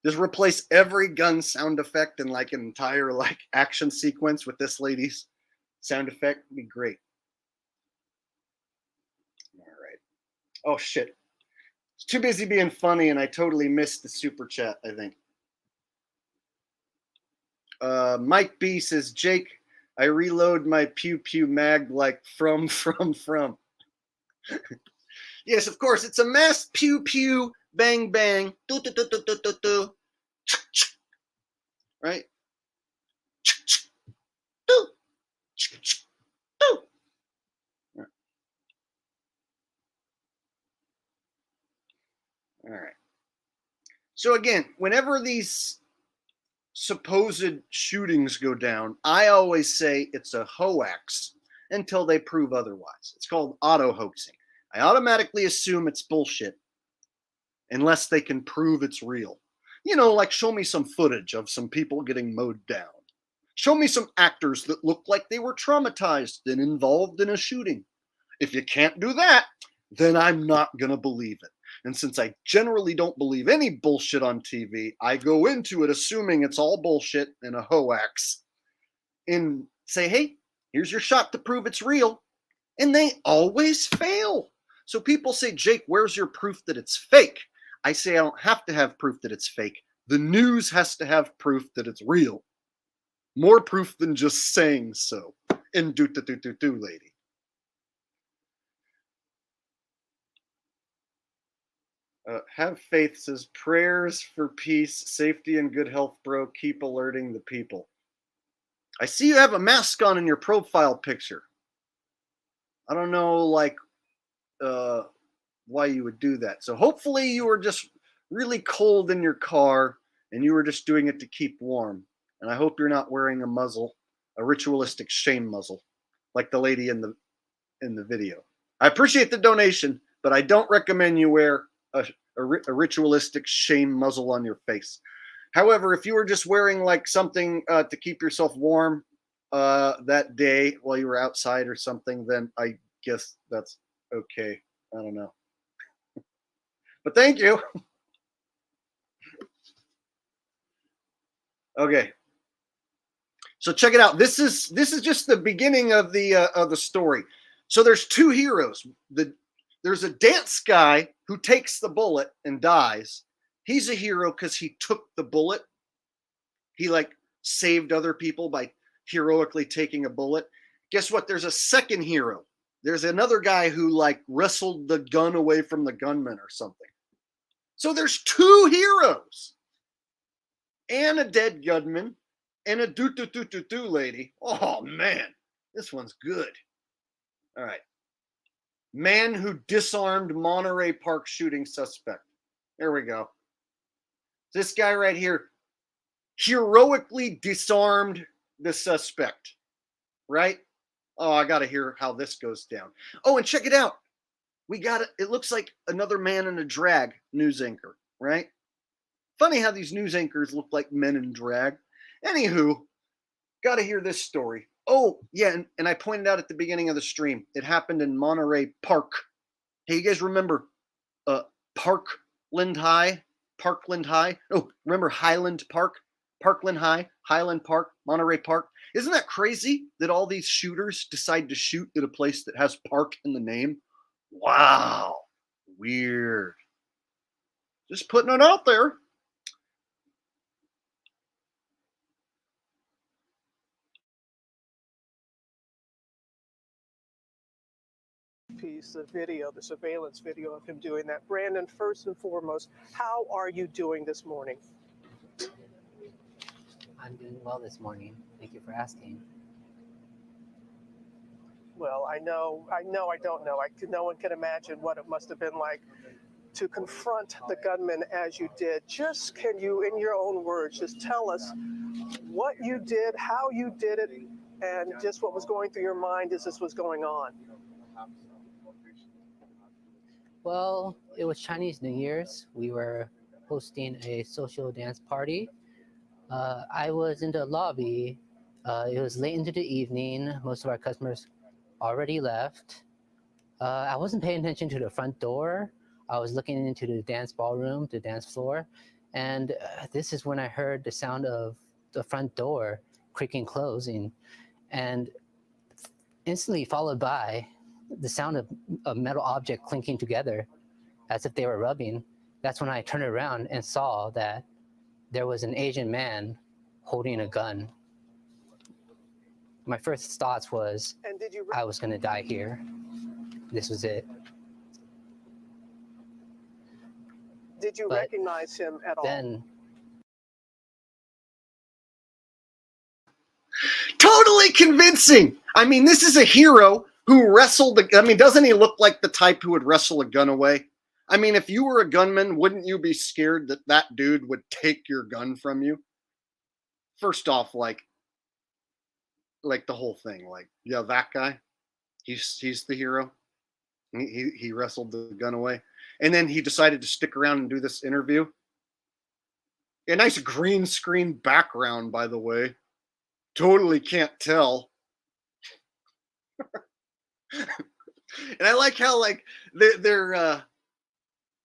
Just replace every gun sound effect in like an entire like action sequence with this lady's sound effect. Would be great. All right. Oh shit. It's too busy being funny and I totally missed the super chat, I think. Mike B says, Jake, I reload my pew pew mag like from. Yes, of course, it's a mass pew pew bang bang. Right? All right. So again, whenever these supposed shootings go down, I always say it's a hoax until they prove otherwise. It's called auto hoaxing. I automatically assume it's bullshit unless they can prove it's real. You know, like show me some footage of some people getting mowed down. Show me some actors that look like they were traumatized and involved in a shooting. If you can't do that, then I'm not going to believe it. And since I generally don't believe any bullshit on TV, I go into it assuming it's all bullshit and a hoax and say, hey, here's your shot to prove it's real. And they always fail. So people say, Jake, where's your proof that it's fake? I say I don't have to have proof that it's fake. The news has to have proof that it's real. More proof than just saying so. And do lady. Have faith says prayers for peace, safety, and good health, bro. Keep alerting the people. I see you have a mask on in your profile picture. I don't know, like, why you would do that. So hopefully you were just really cold in your car and you were just doing it to keep warm. And I hope you're not wearing a muzzle, a ritualistic shame muzzle, like the lady in the video. I appreciate the donation, but I don't recommend you wear a ritualistic shame muzzle on your face. However, if you were just wearing like something to keep yourself warm that day while you were outside or something, then I guess that's okay. I don't know. But thank you. Okay. So check it out. This is just the beginning of the story. So there's two heroes. There's a dance guy who takes the bullet and dies. He's a hero because he took the bullet. He like saved other people by heroically taking a bullet. Guess what? There's a second hero. There's another guy who like wrestled the gun away from the gunman or something. So there's two heroes and a dead gunman and a do lady. Oh man, this one's good. All right. Man who disarmed Monterey Park shooting suspect. There we go. This guy right here heroically disarmed the suspect, right? Oh, I got to hear how this goes down. Oh, and check it out. We got it. It looks like another man in a drag news anchor, right? Funny how these news anchors look like men in drag. Anywho, got to hear this story. Oh, yeah, and I pointed out at the beginning of the stream, it happened in Monterey Park. Hey, you guys remember Parkland High? Oh, remember Highland Park? Parkland High, Highland Park, Monterey Park. Isn't that crazy that all these shooters decide to shoot at a place that has park in the name? Wow, weird. Just putting it out there. Piece, the video, the surveillance video of him doing that. Brandon, first and foremost, how are you doing this morning? I'm doing well this morning. Thank you for asking. Well, I don't know. No one can imagine what it must have been like to confront the gunman as you did. Just can you, in your own words, just tell us what you did, how you did it, and just what was going through your mind as this was going on? Well, it was Chinese New Year's. We were hosting a social dance party. I was in the lobby. It was late into the evening. Most of our customers already left. I wasn't paying attention to the front door. I was looking into the dance ballroom, the dance floor. And this is when I heard the sound of the front door creaking closing. And instantly followed by the sound of a metal object clinking together as if they were rubbing. That's when I turned around and saw that there was an Asian man holding a gun. My first thoughts was, I was gonna die here. This was it. Did you recognize him at all? Then, totally convincing. I mean, this is a hero who wrestled I mean, doesn't he look like the type who would wrestle a gun away? I mean, if you were a gunman, wouldn't you be scared that that dude would take your gun from you? First off, like the whole thing, like, yeah, that guy, he's the hero. He wrestled the gun away. And then he decided to stick around and do this interview. A nice green screen background, by the way. Totally can't tell. And I like how like their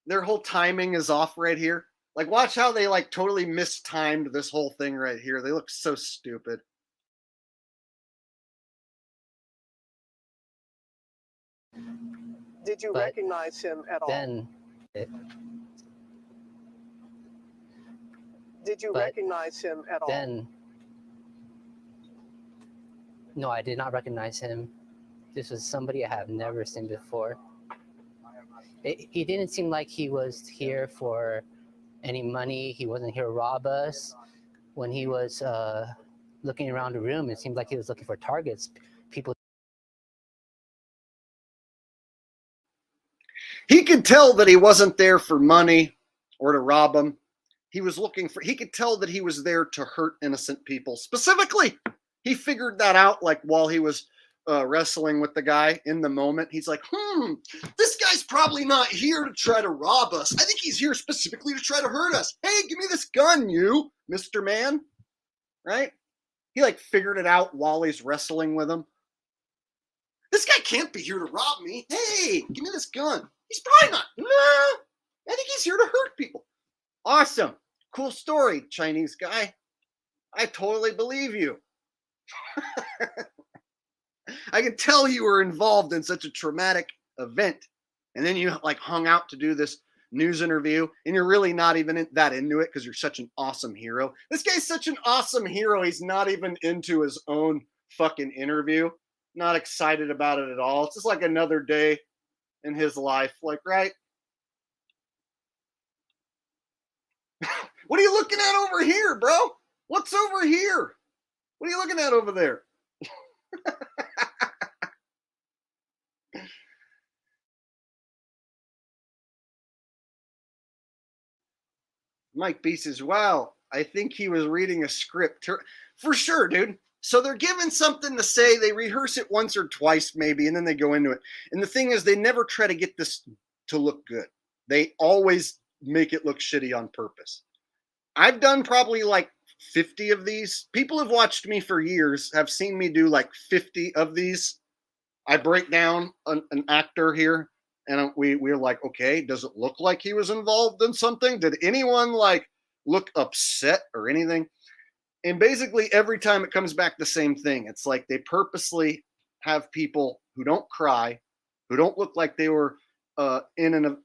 whole timing is off right here. Like watch how they like totally mistimed this whole thing right here. They look so stupid. Did you But recognize him at all? Then, Did you but recognize him at all? then, no, I did not recognize him. This was somebody I have never seen before. He didn't seem like he was here for any money. He wasn't here to rob us. When he was looking around the room, it seemed like he was looking for targets. People. He could tell that he wasn't there for money or to rob them. He was looking for, he could tell that he was there to hurt innocent people. Specifically, he figured that out like while he was wrestling with the guy in the moment. He's like, this guy's probably not here to try to rob us. I think he's here specifically to try to hurt us. Hey, give me this gun, you, Mr. Man. Right? He like figured it out while he's wrestling with him. This guy can't be here to rob me. Hey, give me this gun. He's probably not. No, I think he's here to hurt people. Awesome. Cool story, Chinese guy. I totally believe you. I can tell you were involved in such a traumatic event. And then you like hung out to do this news interview and you're really not even that into it because you're such an awesome hero. This guy's such an awesome hero. He's not even into his own fucking interview. Not excited about it at all. It's just like another day in his life. Like, right? What are you looking at over here, bro? What's over here? What are you looking at over there? Mike B says, wow, I think he was reading a script. For sure, dude. So they're given something to say. They rehearse it once or twice maybe, and then they go into it. And the thing is, they never try to get this to look good. They always make it look shitty on purpose. I've done probably like 50 of these. People have watched me for years, have seen me do like 50 of these. I break down an actor here, and we're like, okay, does it look like he was involved in something? Did anyone like look upset or anything? And basically every time it comes back the same thing. It's like they purposely have people who don't cry, who don't look like they were in an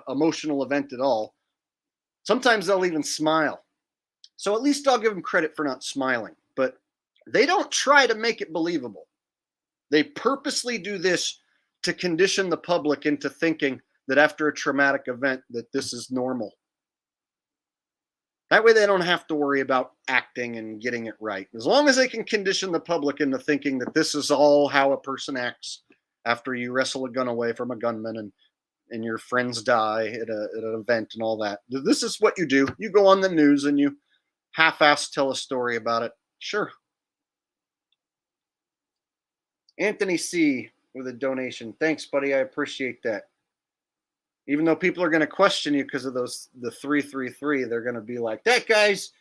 emotional event at all. Sometimes they'll even smile. So at least I'll give them credit for not smiling. But they don't try to make it believable. They purposely do this to condition the public into thinking that after a traumatic event that this is normal. That way they don't have to worry about acting and getting it right. As long as they can condition the public into thinking that this is all how a person acts after you wrestle a gun away from a gunman and your friends die at an event and all that. This is what you do. You go on the news and you half-ass tell a story about it. Sure. Anthony C. with a donation. Thanks, buddy. I appreciate that. Even though people are going to question you because of the 333, they're going to be like, that guy's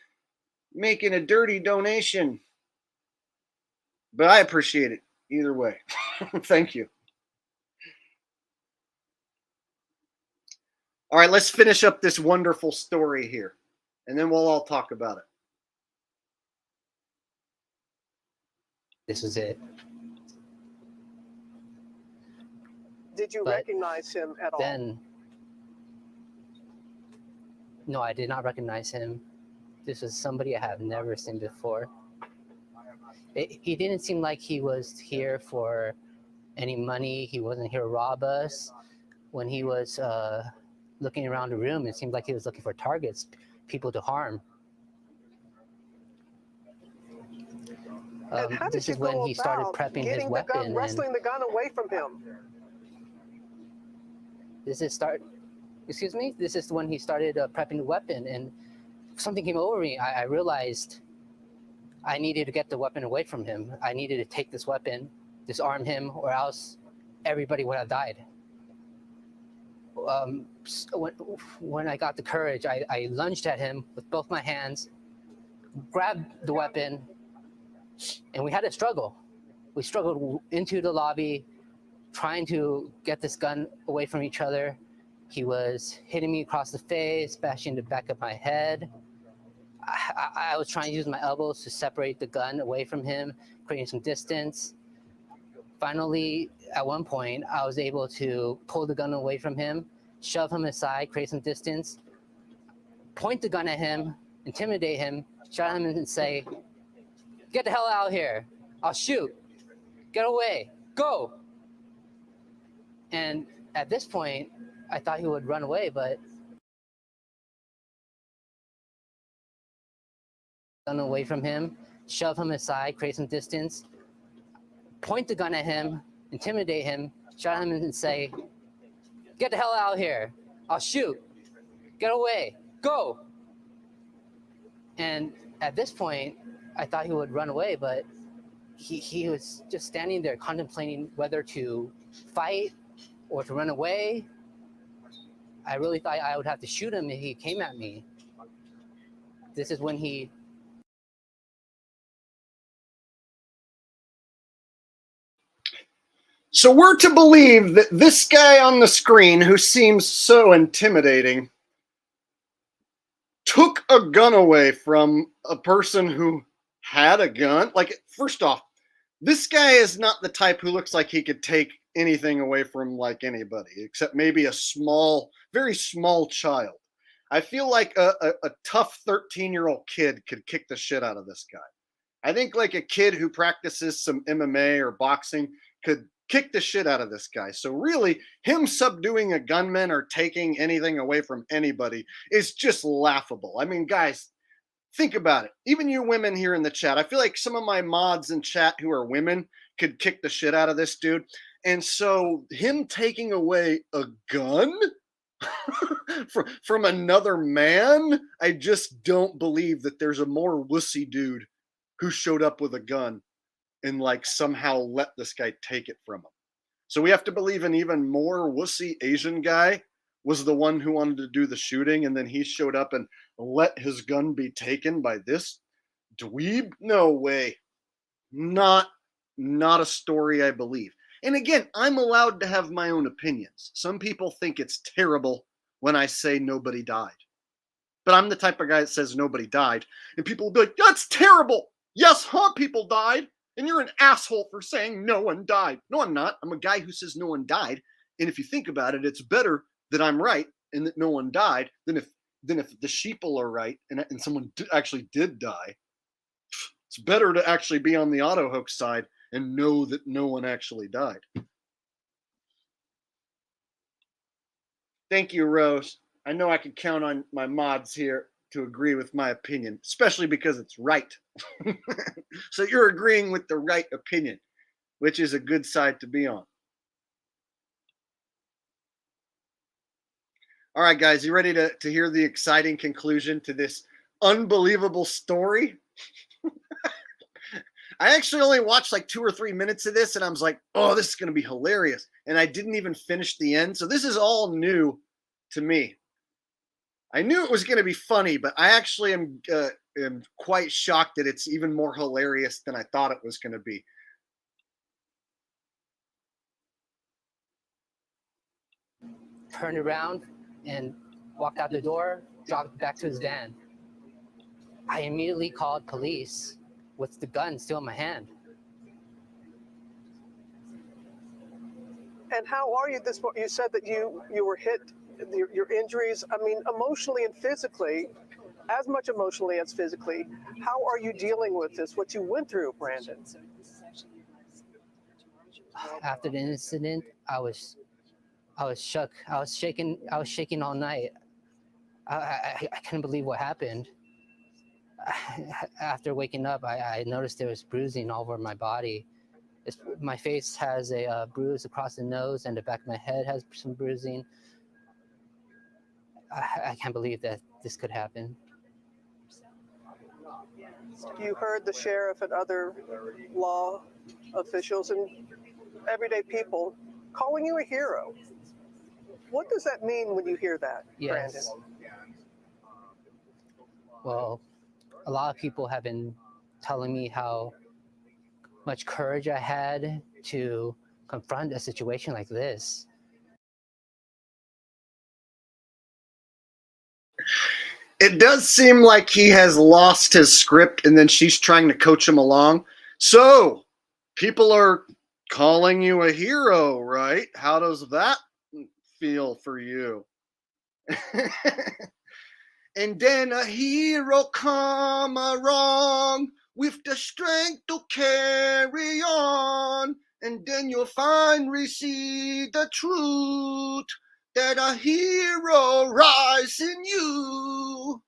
making a dirty donation. But I appreciate it either way. Thank you. All right, let's finish up this wonderful story here, and then we'll all talk about it. This is it. Did you recognize him at all? Then, no, I did not recognize him. This was somebody I have never seen before. He didn't seem like he was here for any money. He wasn't here to rob us. When he was looking around the room, it seemed like he was looking for targets, people to harm. This is when he started prepping his weapon. Wrestling the gun away from him. This is when he started prepping the weapon, and something came over me. I realized I needed to get the weapon away from him. I needed to take this weapon, disarm him, or else everybody would have died. when I got the courage, I lunged at him with both my hands, grabbed the weapon, and we had a struggle. We struggled into the lobby, trying to get this gun away from each other. He was hitting me across the face, bashing the back of my head. I was trying to use my elbows to separate the gun away from him, creating some distance. Finally, at one point, I was able to pull the gun away from him, shove him aside, create some distance, point the gun at him, intimidate him, shout at him and say, "Get the hell out of here. I'll shoot. Get away. Go." And at this point, I thought he would run away, but gun away from him, shove him aside, create some distance, point the gun at him, intimidate him, shout at him and say, "Get the hell out of here. I'll shoot. Get away. Go." And at this point, I thought he would run away, but he was just standing there contemplating whether to fight or to run away. I really thought I would have to shoot him if he came at me. This is when he So we're to believe that this guy on the screen, who seems so intimidating, took a gun away from a person who had a gun. Like, first off, this guy is not the type who looks like he could take anything away from like anybody, except maybe a small, very small child. I feel like a tough 13-year-old kid could kick the shit out of this guy. I think like a kid who practices some MMA or boxing could kick the shit out of this guy. So really, him subduing a gunman or taking anything away from anybody is just laughable. I mean, guys, think about it. Even you women here in the chat, I feel like some of my mods in chat who are women could kick the shit out of this dude. And so him taking away a gun from another man, I just don't believe that there's a more wussy dude who showed up with a gun and like somehow let this guy take it from him. So we have to believe an even more wussy Asian guy was the one who wanted to do the shooting, and then he showed up and let his gun be taken by this dweeb? No way. Not a story I believe. And again, I'm allowed to have my own opinions. Some people think it's terrible when I say nobody died. But I'm the type of guy that says nobody died, and people will be like, "That's terrible. Yes, people died. And you're an asshole for saying no one died." No, I'm not. I'm a guy who says no one died. And if you think about it, it's better that I'm right and that no one died than if the sheeple are right and someone actually did die. It's better to actually be on the auto hoax side and know that no one actually died. Thank you, Rose. I know I can count on my mods here to agree with my opinion, especially because it's right. So you're agreeing with the right opinion, which is a good side to be on. All right, guys, you ready to hear the exciting conclusion to this unbelievable story? I actually only watched like 2 or 3 minutes of this, and I was like, "Oh, this is going to be hilarious." And I didn't even finish the end. So this is all new to me. I knew it was going to be funny, but I actually am quite shocked that it's even more hilarious than I thought it was going to be. turned around and walked out the door, jogged back to his van. I immediately called police with the gun still in my hand. And how are you this morning? You said that you were hit, your injuries, I mean, emotionally and physically, as much emotionally as physically. How are you dealing with this, what you went through, Brandon? After the incident, I was shook. I was shaking all night. I couldn't believe what happened. After waking up, I noticed there was bruising all over my body. My face has a bruise across the nose, and the back of my head has some bruising. I can't believe that this could happen. You heard the sheriff and other law officials and everyday people calling you a hero. What does that mean when you hear that, Brandon? Yes. Well, a lot of people have been telling me how much courage I had to confront a situation like this. It does seem like he has lost his script and then she's trying to coach him along. So, people are calling you a hero, right? How does that feel for you? And then a hero come along with the strength to carry on. And then you'll finally see the truth that a hero rise in you.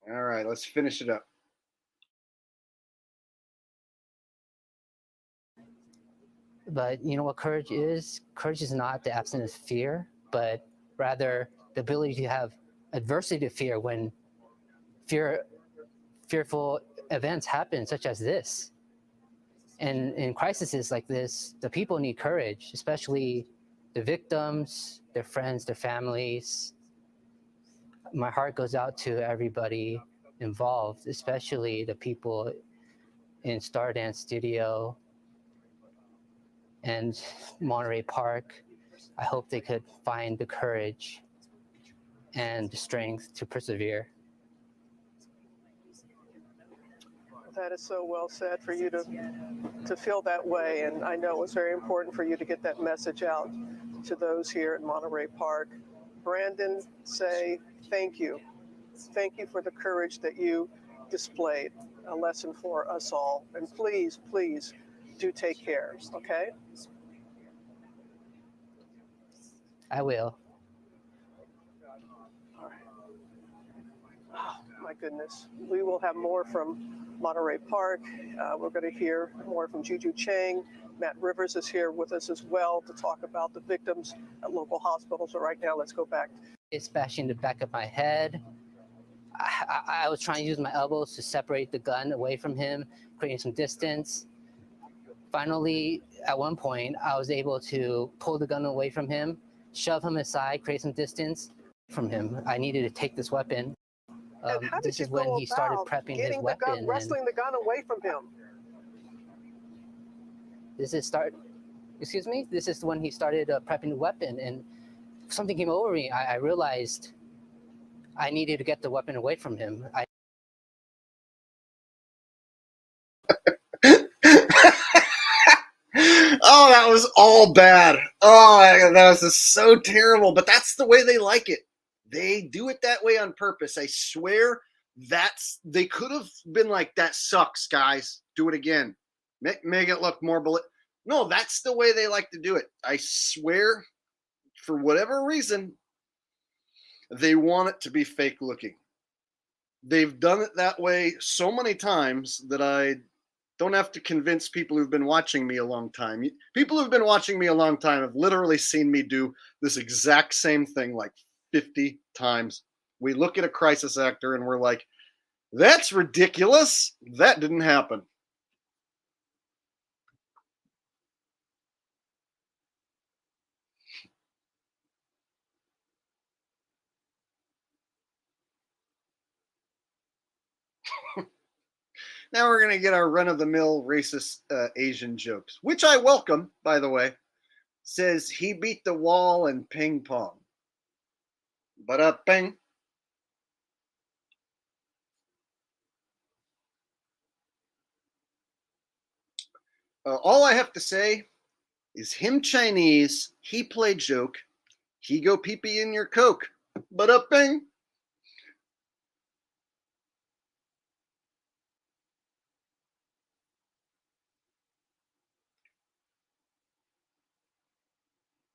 All right, let's finish it up. But you know what courage is? Courage is not the absence of fear, but rather the ability to have adversity to fear when fearful events happen, such as this. And in crises like this, the people need courage, especially the victims, their friends, their families. My heart goes out to everybody involved, especially the people in Stardance Studio and Monterey Park. I hope they could find the courage and the strength to persevere. That is so well said for you to feel that way. And I know it was very important for you to get that message out to those here in Monterey Park. Brandon, say thank you. Thank you for the courage that you displayed. A lesson for us all. And please, please do take care, okay? I will. All right. Oh, my goodness. We will have more from Monterey Park. We're going to hear more from Juju Chang. Matt Rivers is here with us as well to talk about the victims at local hospitals. So right now, let's go back. It's bashing the back of my head. I was trying to use my elbows to separate the gun away from him, creating some distance. Finally, at one point, I was able to pull the gun away from him, shove him aside, create some distance from him. I needed to take this weapon. This is when he started prepping his weapon. Wrestling the gun away from him. This is when he started prepping the weapon, and something came over me. I realized I needed to get the weapon away from him. Oh, that was all bad. Oh, that was just so terrible. But that's the way they like it. They do it that way on purpose. I swear they could have been like, that sucks, guys. Do it again. Make it look more bullet. No, that's the way they like to do it. I swear, for whatever reason, they want it to be fake looking. They've done it that way so many times that I don't have to convince people who've been watching me a long time. People who've been watching me a long time have literally seen me do this exact same thing like 50 times. We look at a crisis actor and we're like, that's ridiculous. That didn't happen. Now we're going to get our run-of-the-mill racist Asian jokes, which I welcome, by the way. Says he beat the wall in ping pong. Ba-da-bing. All I have to say is him Chinese, he play joke, he go pee-pee in your Coke. Ba-da-bing.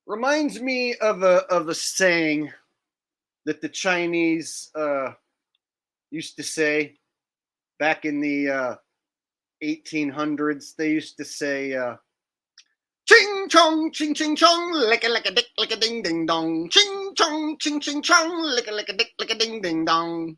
Reminds me of a saying that the Chinese used to say back in the 1800s. They used to say, ching chong, ching ching chong, lick a dick, lick a ding ding dong. Ching chong, ching ching chong, lick a dick, lick a ding ding dong.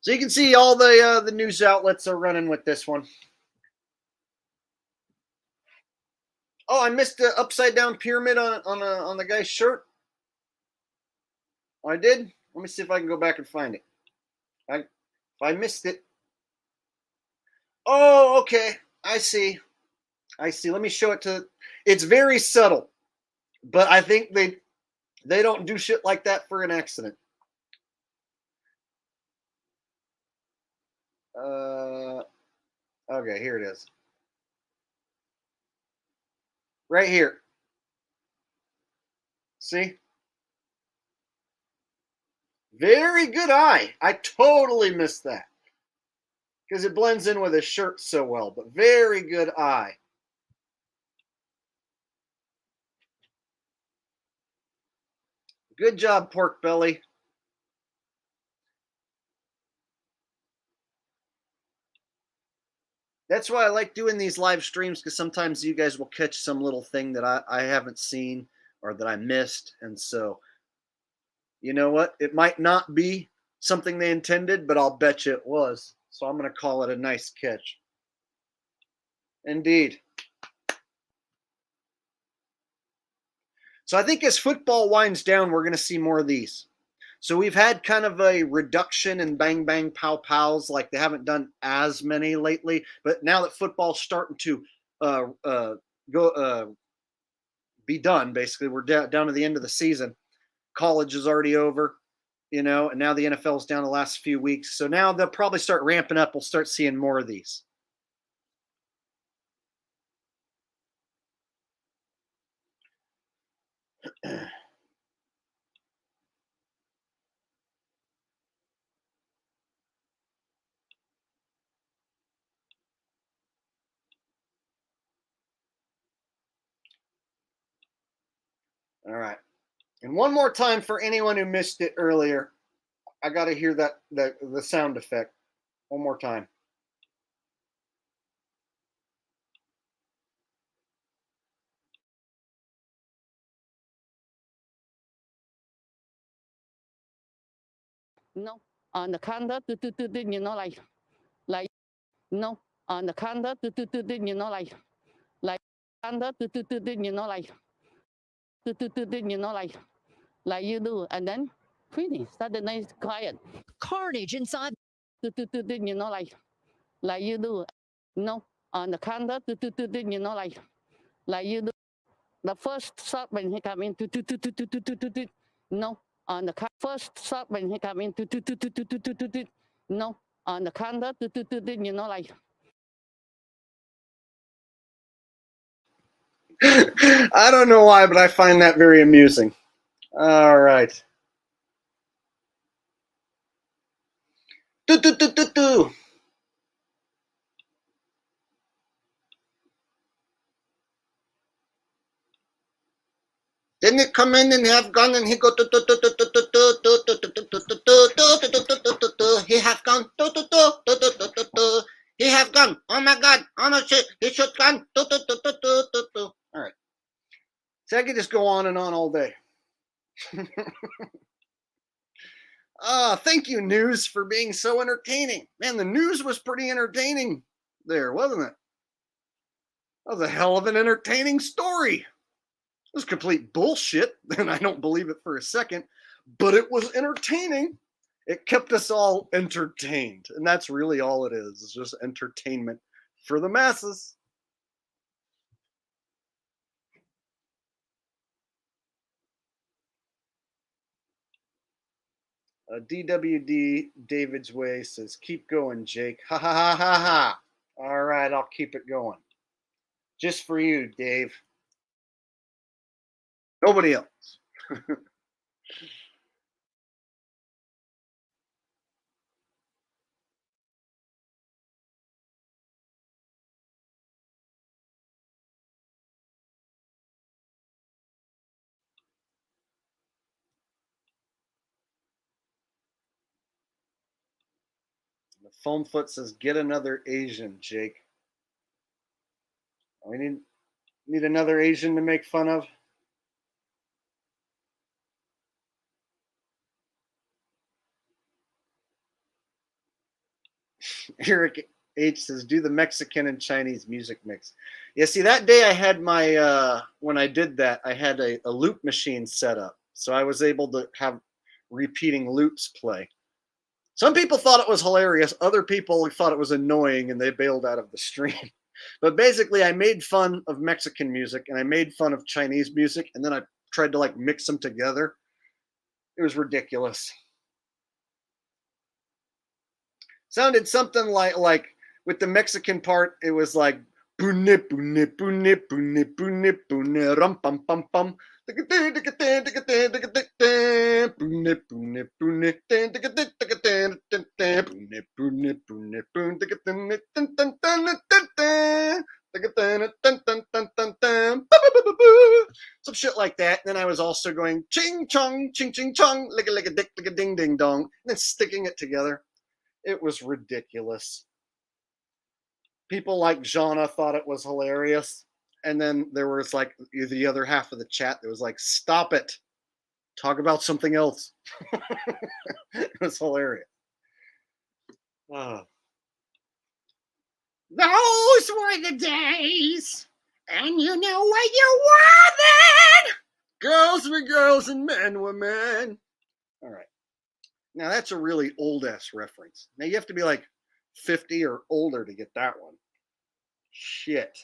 So you can see all the news outlets are running with this one. Oh, I missed the upside down pyramid on the guy's shirt. Oh, I did. Let me see if I can go back and find it. If I missed it. Oh, okay. I see. Let me show it to. It's very subtle, but I think they don't do shit like that for an accident. Okay, here it is. Right here. See? Very good eye. I totally missed that because it blends in with his shirt so well, but very good eye. Good job, Pork Belly. That's why I like doing these live streams, because sometimes you guys will catch some little thing that I haven't seen or that I missed. And so, you know what? It might not be something they intended, but I'll bet you it was. So I'm going to call it a nice catch. Indeed. So I think as football winds down, we're going to see more of these. So we've had kind of a reduction in bang, bang, pow, pows. Like they haven't done as many lately. But now that football's starting to be done, basically, we're down to the end of the season. College is already over, and now the NFL's down the last few weeks. So now they'll probably start ramping up. We'll start seeing more of these. All right. And one more time for anyone who missed it earlier, I got to hear the sound effect one more time. No, on the counter, like no, on the counter, like counter, like you do, and then finish. Suddenly it's quiet. Carnage inside. Like you do. No, on the counter, like you do. The first shot when he come in, no, on the first shot when he come in, no, on the counter, like. I don't know why, but I find that very amusing. All right. Do. Didn't it come in and have gun and he go he have gun he have gun. Oh my god, oh no shit, he shot gun. All right. So I could just go on and on all day. Thank you, news, for being so entertaining. Man, the news was pretty entertaining there, wasn't it? That was a hell of an entertaining story. It was complete bullshit, and I don't believe it for a second, but it was entertaining. It kept us all entertained, and that's really all it is. It's just entertainment for the masses. DWD David's Way says, keep going, Jake. Ha ha ha ha ha. All right, I'll keep it going. Just for you, Dave. Nobody else. The foam foot says, get another Asian, Jake. We need another Asian to make fun of. Eric H says, do the Mexican and Chinese music mix. Yeah, see, that day I had my, when I did that, I had a loop machine set up. So I was able to have repeating loops play. Some people thought it was hilarious. Other people thought it was annoying and they bailed out of the stream. But basically, I made fun of Mexican music and I made fun of Chinese music. And then I tried to like mix them together. It was ridiculous. Sounded something like with the Mexican part, it was like boone boone boone boone boone boone rum pum pum pum. Some shit like that. And then I was also going ching chong, ching ching chong, like a dick, like a ding ding dong, and then sticking it together. It was ridiculous. People like Jana thought it was hilarious. And then there was like the other half of the chat that was like, stop it. Talk about something else. It was hilarious. Oh. Those were the days. And you know what you were then. Girls were girls and men were men. All right. Now that's a really old ass reference. Now you have to be like 50 or older to get that one. Shit.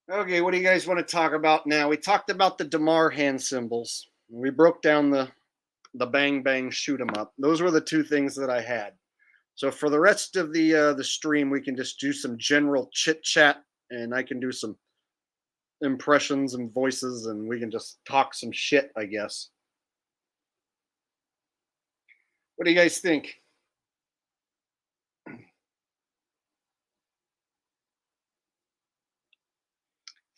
Okay, what do you guys want to talk about now? We talked about the DeMar hand symbols. We broke down the bang bang shoot 'em up. Those were the two things that I had. So for the rest of the stream, we can just do some general chit chat, and I can do some impressions and voices, and we can just talk some shit, I guess. What do you guys think?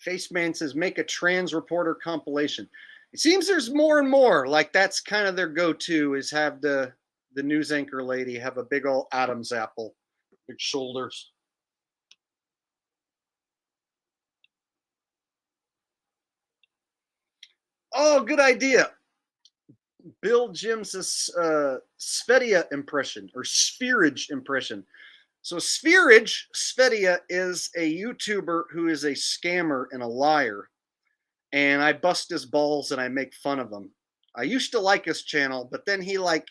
Faceman says, make a trans reporter compilation. It seems there's more and more. Like that's kind of their go-to is have the news anchor lady have a big old Adam's apple, big shoulders. Oh, good idea. Bill Jim's Svedia impression or spherage impression. So Spherage, Svedia, is a YouTuber who is a scammer and a liar. And I bust his balls and I make fun of him. I used to like his channel, but then he like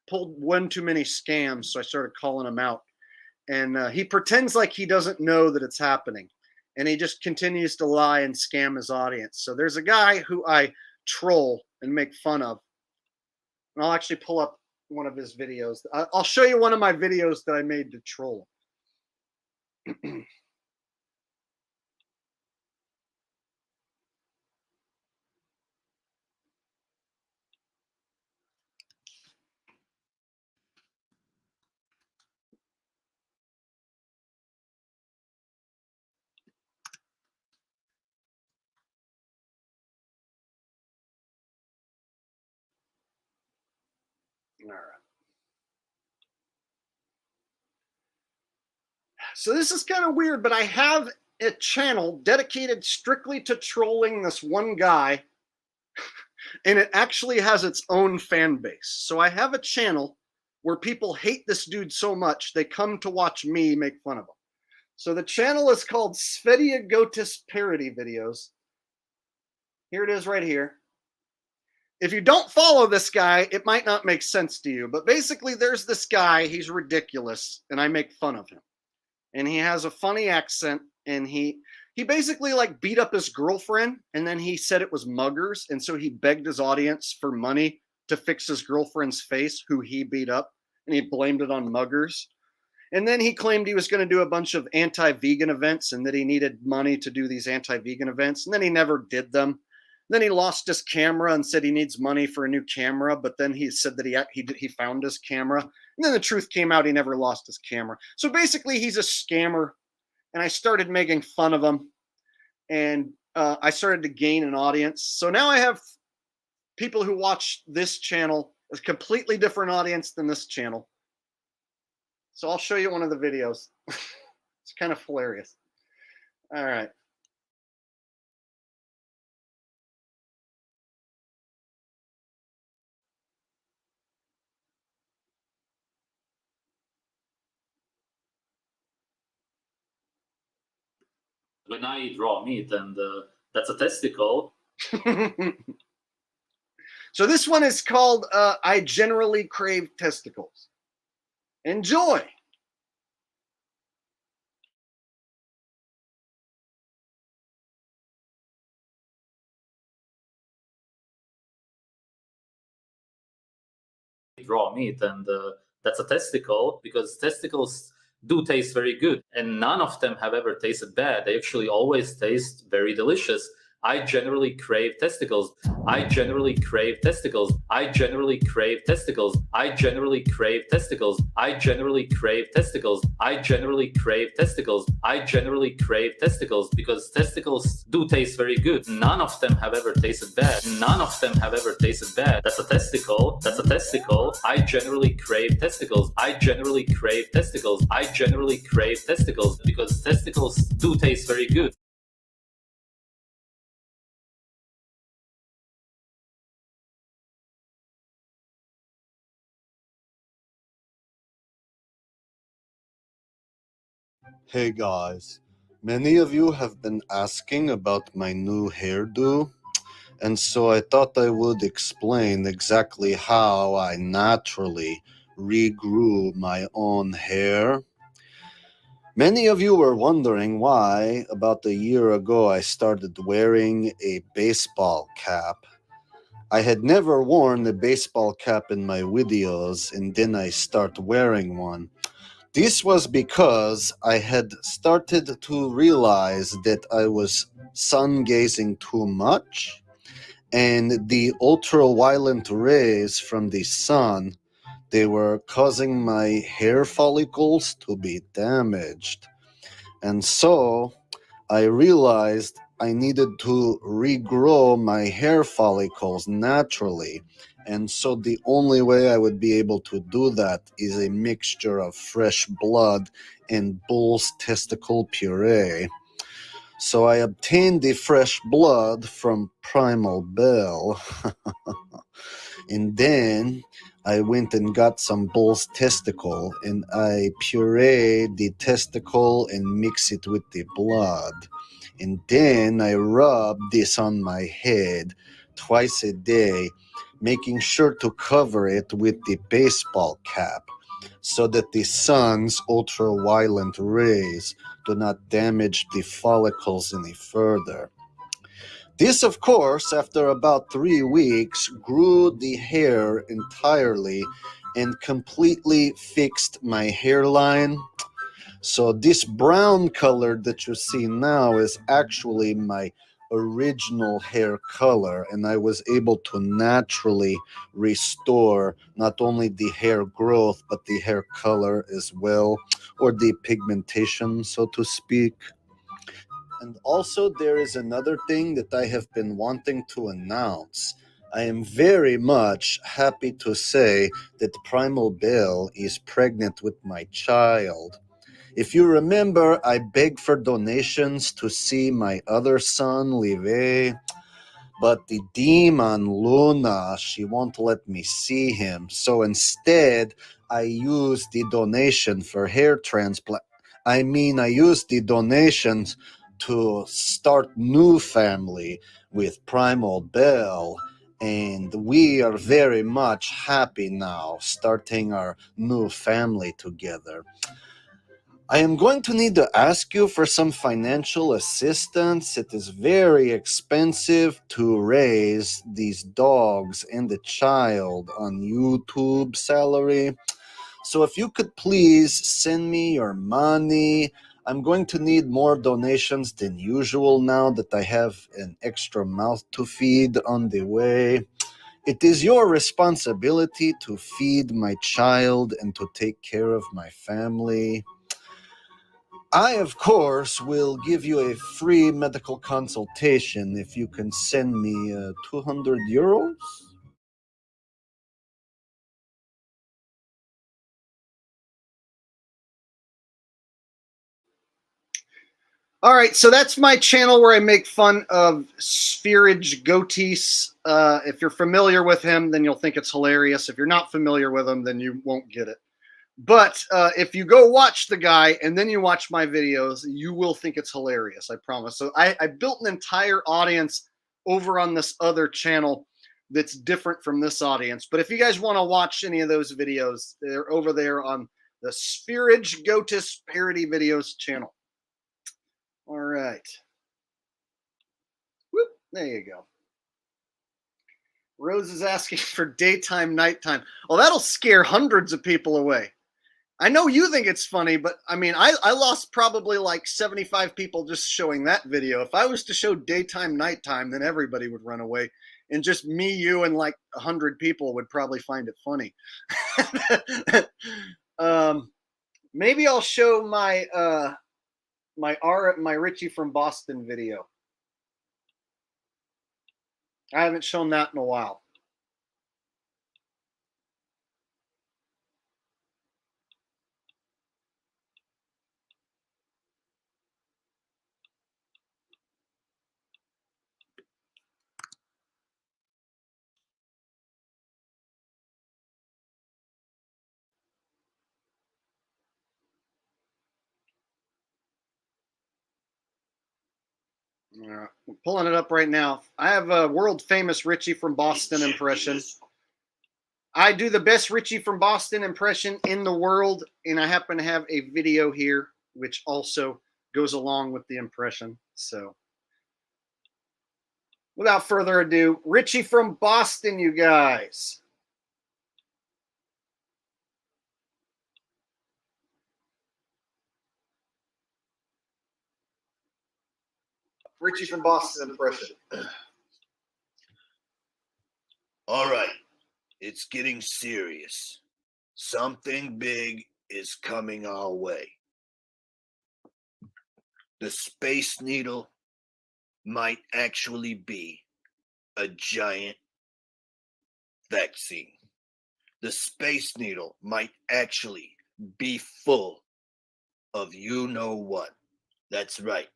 pulled one too many scams, so I started calling him out. And he pretends like he doesn't know that it's happening. And he just continues to lie and scam his audience. So there's a guy who I troll and make fun of. And I'll actually pull up one of his videos. I'll show you one of my videos that I made to troll him. All right. So this is kind of weird, but I have a channel dedicated strictly to trolling this one guy, and it actually has its own fan base. So I have a channel where people hate this dude so much, they come to watch me make fun of him. So the channel is called Svedia Gotis Parody Videos. Here it is right here. If you don't follow this guy, it might not make sense to you, but basically there's this guy, he's ridiculous, and I make fun of him. And he has a funny accent, and he basically like beat up his girlfriend, and then he said it was muggers, and so he begged his audience for money to fix his girlfriend's face, who he beat up, and he blamed it on muggers. And then he claimed he was going to do a bunch of anti-vegan events and that he needed money to do these anti-vegan events, and then he never did them. Then he lost his camera and said he needs money for a new camera, but then he said that he found his camera. And then the truth came out, he never lost his camera. So basically he's a scammer, and I started making fun of him, and I started to gain an audience. So now I have people who watch this channel, a completely different audience than this channel. So I'll show you one of the videos. It's kind of hilarious. All right. When I eat raw meat, and that's a testicle. So this one is called I Generally Crave Testicles. Enjoy. Raw meat, and that's a testicle, because testicles do taste very good, and none of them have ever tasted bad. They actually always taste very delicious. I generally crave testicles. I generally crave testicles. I generally crave testicles. I generally crave testicles. I generally crave testicles. I generally crave testicles. I generally crave testicles, because testicles do taste very good. None of them have ever tasted bad. None of them have ever tasted bad. That's a testicle. That's a testicle. I generally crave testicles. I generally crave testicles. I generally crave testicles, because testicles do taste very good. Hey guys, many of you have been asking about my new hairdo, and so I thought I would explain exactly how I naturally regrew my own hair. Many of you were wondering why, about a year ago, I started wearing a baseball cap. I had never worn a baseball cap in my videos, and then I start wearing one. This was because I had started to realize that I was sun gazing too much, and the ultraviolet rays from the sun, they were causing my hair follicles to be damaged. And so I realized I needed to regrow my hair follicles naturally. And so the only way I would be able to do that is a mixture of fresh blood and bull's testicle puree. So I obtained the fresh blood from Primal Bell. And then I went and got some bull's testicle, and I pureed the testicle and mix it with the blood. And then I rub this on my head twice a day, making sure to cover it with the baseball cap so that the sun's ultraviolet rays do not damage the follicles any further. This, of course, after about 3 weeks, grew the hair entirely and completely fixed my hairline. So this brown color that you see now is actually my original hair color, and I was able to naturally restore not only the hair growth but the hair color as well, or the pigmentation, so to speak. And also, there is another thing that I have been wanting to announce. I am very much happy to say that Primal Bell is pregnant with my child. If you remember, I begged for donations to see my other son, Live, but the demon Luna, she won't let me see him. So instead, I used the donation for hair transplant. I used the donations to start new family with Primal Bell. And we are very much happy now starting our new family together. I am going to need to ask you for some financial assistance. It is very expensive to raise these dogs and the child on YouTube salary. So if you could please send me your money. I'm going to need more donations than usual now that I have an extra mouth to feed on the way. It is your responsibility to feed my child and to take care of my family. I, of course, will give you a free medical consultation if you can send me 200 euros. All right, so that's my channel where I make fun of Spherage Goatees. If you're familiar with him, then you'll think it's hilarious. If you're not familiar with him, then you won't get it. But if you go watch the guy and then you watch my videos, you will think it's hilarious. I promise. So I built an entire audience over on this other channel that's different from this audience. But if you guys want to watch any of those videos, they're over there on the Spherage Gotus Parody Videos channel. All right. Whoop, there you go. Rose is asking for daytime, nighttime. Well, that'll scare hundreds of people away. I know you think it's funny, but I mean, I lost probably like 75 people just showing that video. If I was to show daytime, nighttime, then everybody would run away. And just me, you, and like 100 people would probably find it funny. Maybe I'll show my my Richie from Boston video. I haven't shown that in a while. I'm pulling it up right now. I have a world famous Richie from Boston impression. I do the best Richie from Boston impression in the world, and I happen to have a video here which also goes along with the impression. So without further ado, Richie from Boston, you guys. Richie from Boston impression. All right, it's getting serious. Something big is coming our way. The Space Needle might actually be a giant vaccine. The Space Needle might actually be full of you know what. That's right.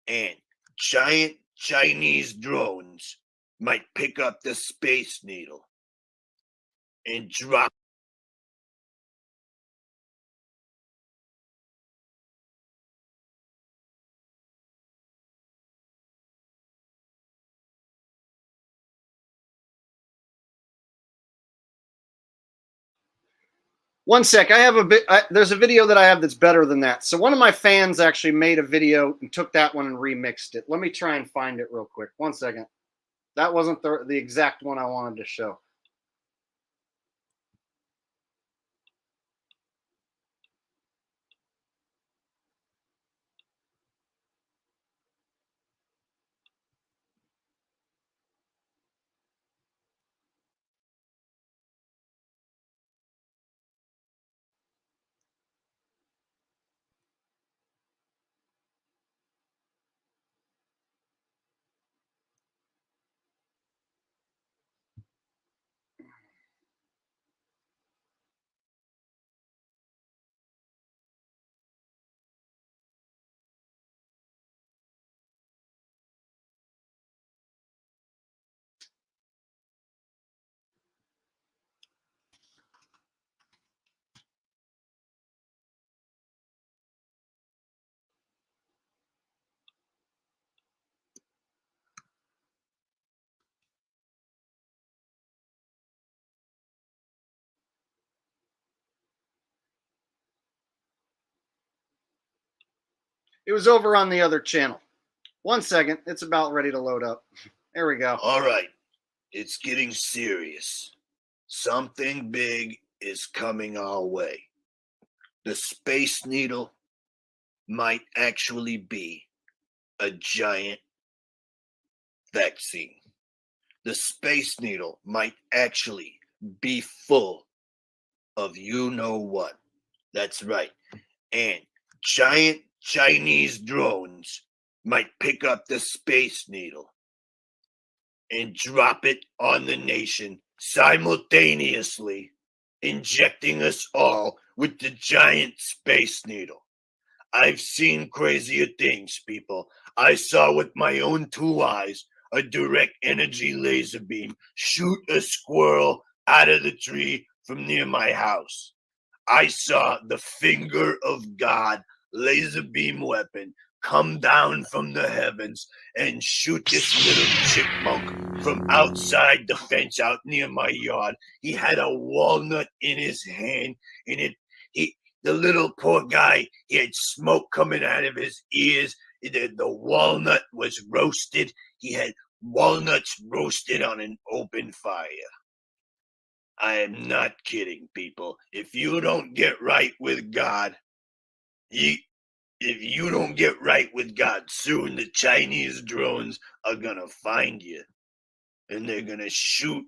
And giant Chinese drones might pick up the Space Needle and drop. One sec. I have a bit. There's a video that I have that's better than that. So one of my fans actually made a video and took that one and remixed it. Let me try and find it real quick. 1 second. That wasn't the exact one I wanted to show. It was over on the other channel. 1 second. It's about ready to load up. There we go. All right, it's getting serious. Something big is coming our way. The Space Needle might actually be a giant vaccine. The Space Needle might actually be full of you know what. That's right. And giant Chinese drones might pick up the Space Needle and drop it on the nation simultaneously, injecting us all with the giant Space Needle. I've seen crazier things, people. I saw with my own 2 eyes a direct energy laser beam shoot a squirrel out of the tree from near my house. I saw the finger of God, laser beam weapon, come down from the heavens and shoot this little chipmunk from outside the fence out near my yard. He had a walnut in his hand, and the little poor guy, he had smoke coming out of his ears. The walnut was roasted. He had walnuts roasted on an open fire. I am not kidding, people. If you don't get right with God, if you don't get right with God, soon the Chinese drones are gonna find you, and they're gonna shoot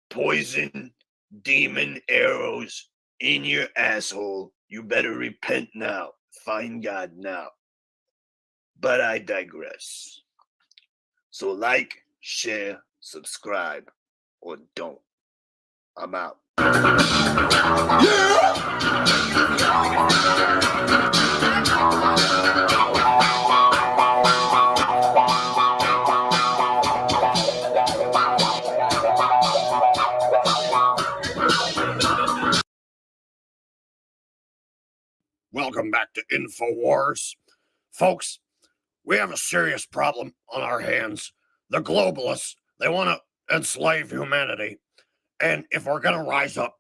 poison demon arrows in your asshole. You better repent now. Find God now. But I digress. So like, share, subscribe, or don't. I'm out. Welcome back to InfoWars. Folks, we have a serious problem on our hands. The globalists, they want to enslave humanity. And if we're going to rise up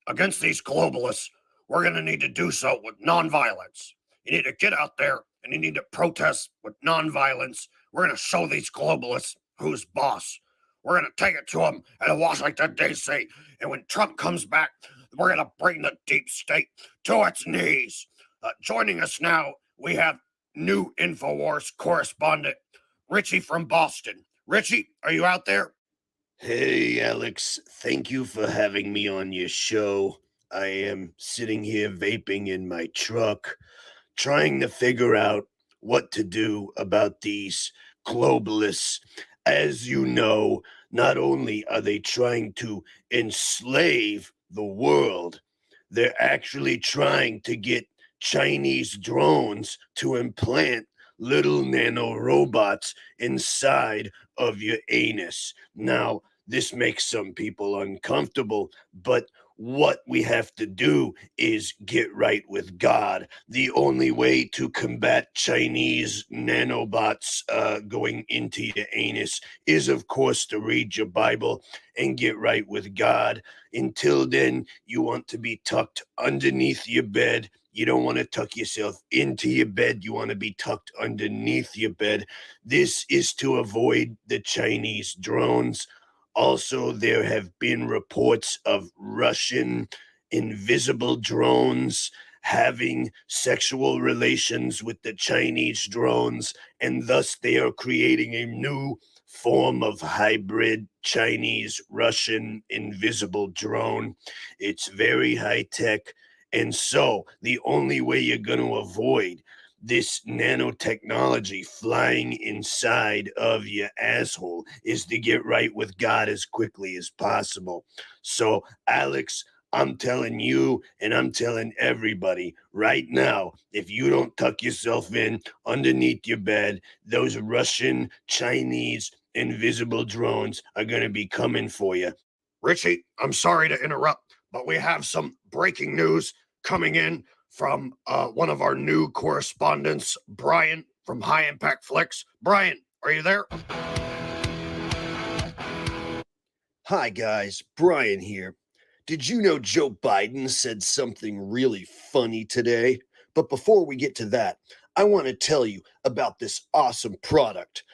against these globalists, we're going to need to do so with nonviolence. You need to get out there and you need to protest with nonviolence. We're going to show these globalists who's boss. We're going to take it to them in Washington, D.C. And when Trump comes back, we're going to bring the deep state to its knees. Joining us now, we have new InfoWars correspondent, Richie from Boston. Richie, are you out there? Hey, Alex. Thank you for having me on your show. I am sitting here vaping in my truck, trying to figure out what to do about these globalists. As you know, not only are they trying to enslave the world, they're actually trying to get Chinese drones to implant little nano robots inside of your anus. Now, this makes some people uncomfortable, but what we have to do is get right with God. The only way to combat Chinese nanobots going into your anus is, of course, to read your Bible and get right with God. Until then, you want to be tucked underneath your bed. You don't want to tuck yourself into your bed. You want to be tucked underneath your bed. This is to avoid the Chinese drones. Also, there have been reports of Russian invisible drones having sexual relations with the Chinese drones, and thus they are creating a new form of hybrid Chinese-Russian invisible drone. It's very high-tech, and so the only way you're going to avoid this nanotechnology flying inside of your asshole is to get right with God as quickly as possible. So, Alex, I'm telling you and I'm telling everybody right now, if you don't tuck yourself in underneath your bed, those Russian, Chinese, invisible drones are going to be coming for you. Richie, I'm sorry to interrupt, but we have some breaking news coming in from one of our new correspondents, Brian from High Impact Flicks. Brian, are you there? Hi, guys. Brian here. Did you know Joe Biden said something really funny today? But before we get to that, I want to tell you about this awesome product.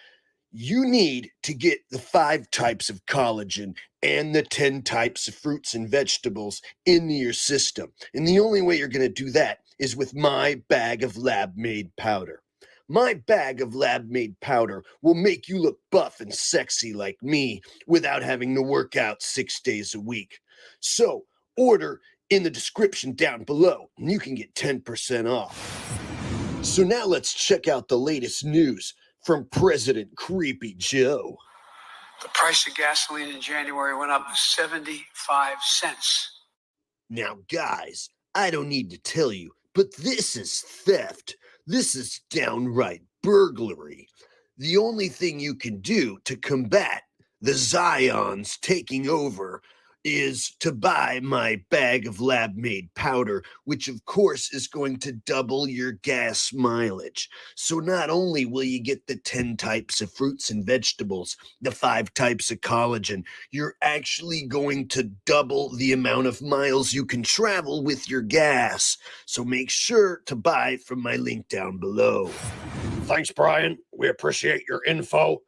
You need to get the 5 types of collagen and the 10 types of fruits and vegetables into your system. And the only way you're going to do that is with my bag of lab-made powder. My bag of lab-made powder will make you look buff and sexy like me without having to work out 6 days a week. So order in the description down below and you can get 10% off. So now let's check out the latest news from President Creepy Joe. The price of gasoline in January went up 75 cents. Now, guys, I don't need to tell you, but this is theft. This is downright burglary. The only thing you can do to combat the Zions taking over is to buy my bag of lab-made powder, which of course is going to double your gas mileage. So not only will you get the 10 types of fruits and vegetables, the 5 types of collagen, you're actually going to double the amount of miles you can travel with your gas. So make sure to buy from my link down below. Thanks, Brian. We appreciate your info.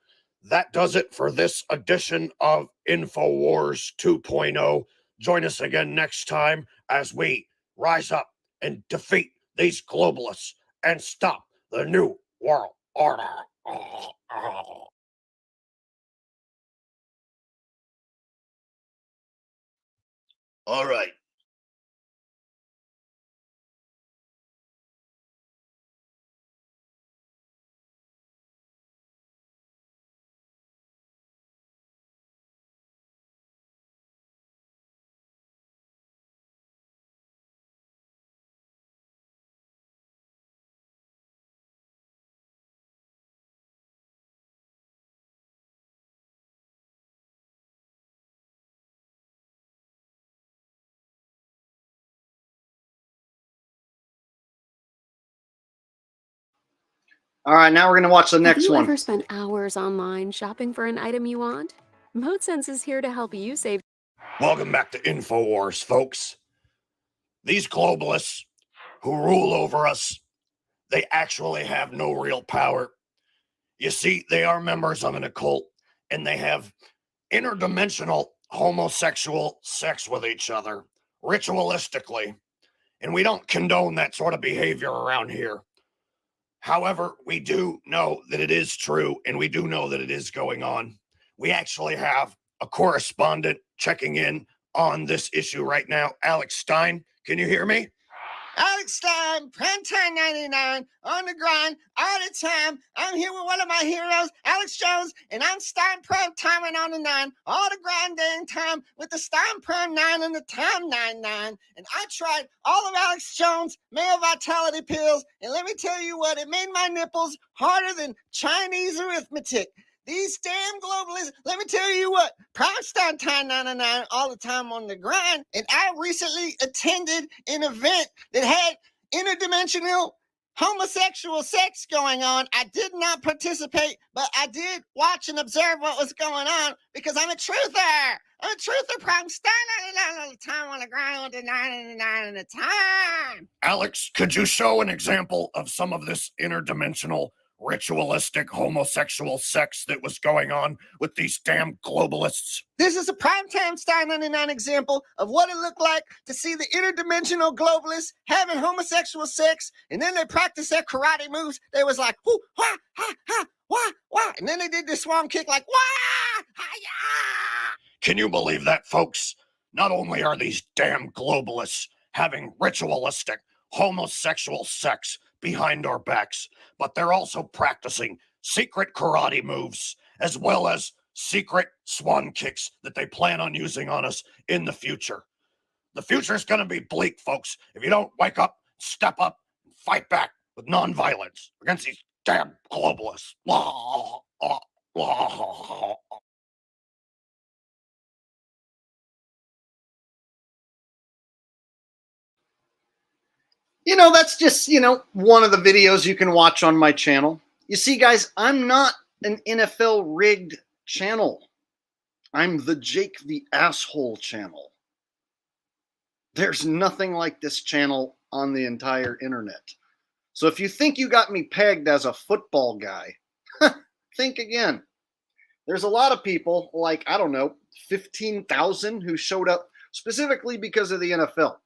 That does it for this edition of InfoWars 2.0. Join us again next time as we rise up and defeat these globalists and stop the New World Order. All right. All right, now we're going to watch the next Have you one. ever spent hours online shopping for an item you want? ModeSense is here to help you save. Welcome back to InfoWars, folks. These globalists who rule over us, they actually have no real power. You see, they are members of an occult, and they have interdimensional homosexual sex with each other, ritualistically. And we don't condone that sort of behavior around here. However, we do know that it is true, and we do know that it is going on. We actually have a correspondent checking in on this issue right now. Alex Stein, can you hear me? Alex Stein, Primetime 99, on the grind, all the time. I'm here with one of my heroes, Alex Jones, and I'm Stein Primetime and on the 9, all the grind day and time with the Stein Prime 9 and the Time 99. And I tried all of Alex Jones' male vitality pills, and let me tell you what, it made my nipples harder than Chinese arithmetic. These damn globalists, let me tell you what, Primetime Time 99 all the time on the grind. And I recently attended an event that had interdimensional homosexual sex going on. I did not participate, but I did watch and observe what was going on because I'm a truther. I'm a truther. Primetime 99 all the time on the grind with the 99 and the time. Alex, could you show an example of some of this interdimensional ritualistic homosexual sex that was going on with these damn globalists? This is a primetime Stein 99 example of what it looked like to see the interdimensional globalists having homosexual sex, and then they practiced their karate moves. They was like, whoo, wah, ha, ha, wah, wah. And then they did this swan kick like, wah, ha, ya. Can you believe that, folks? Not only are these damn globalists having ritualistic homosexual sex behind our backs, but they're also practicing secret karate moves as well as secret swan kicks that they plan on using on us in the future. The future is going to be bleak, folks, if you don't wake up, step up, and fight back with nonviolence against these damn globalists. You know, that's just, one of the videos you can watch on my channel. You see, guys, I'm not an NFL rigged channel. I'm the Jake the Asshole channel. There's nothing like this channel on the entire internet. So if you think you got me pegged as a football guy, think again. There's a lot of people, like, I don't know, 15,000 who showed up specifically because of the NFL.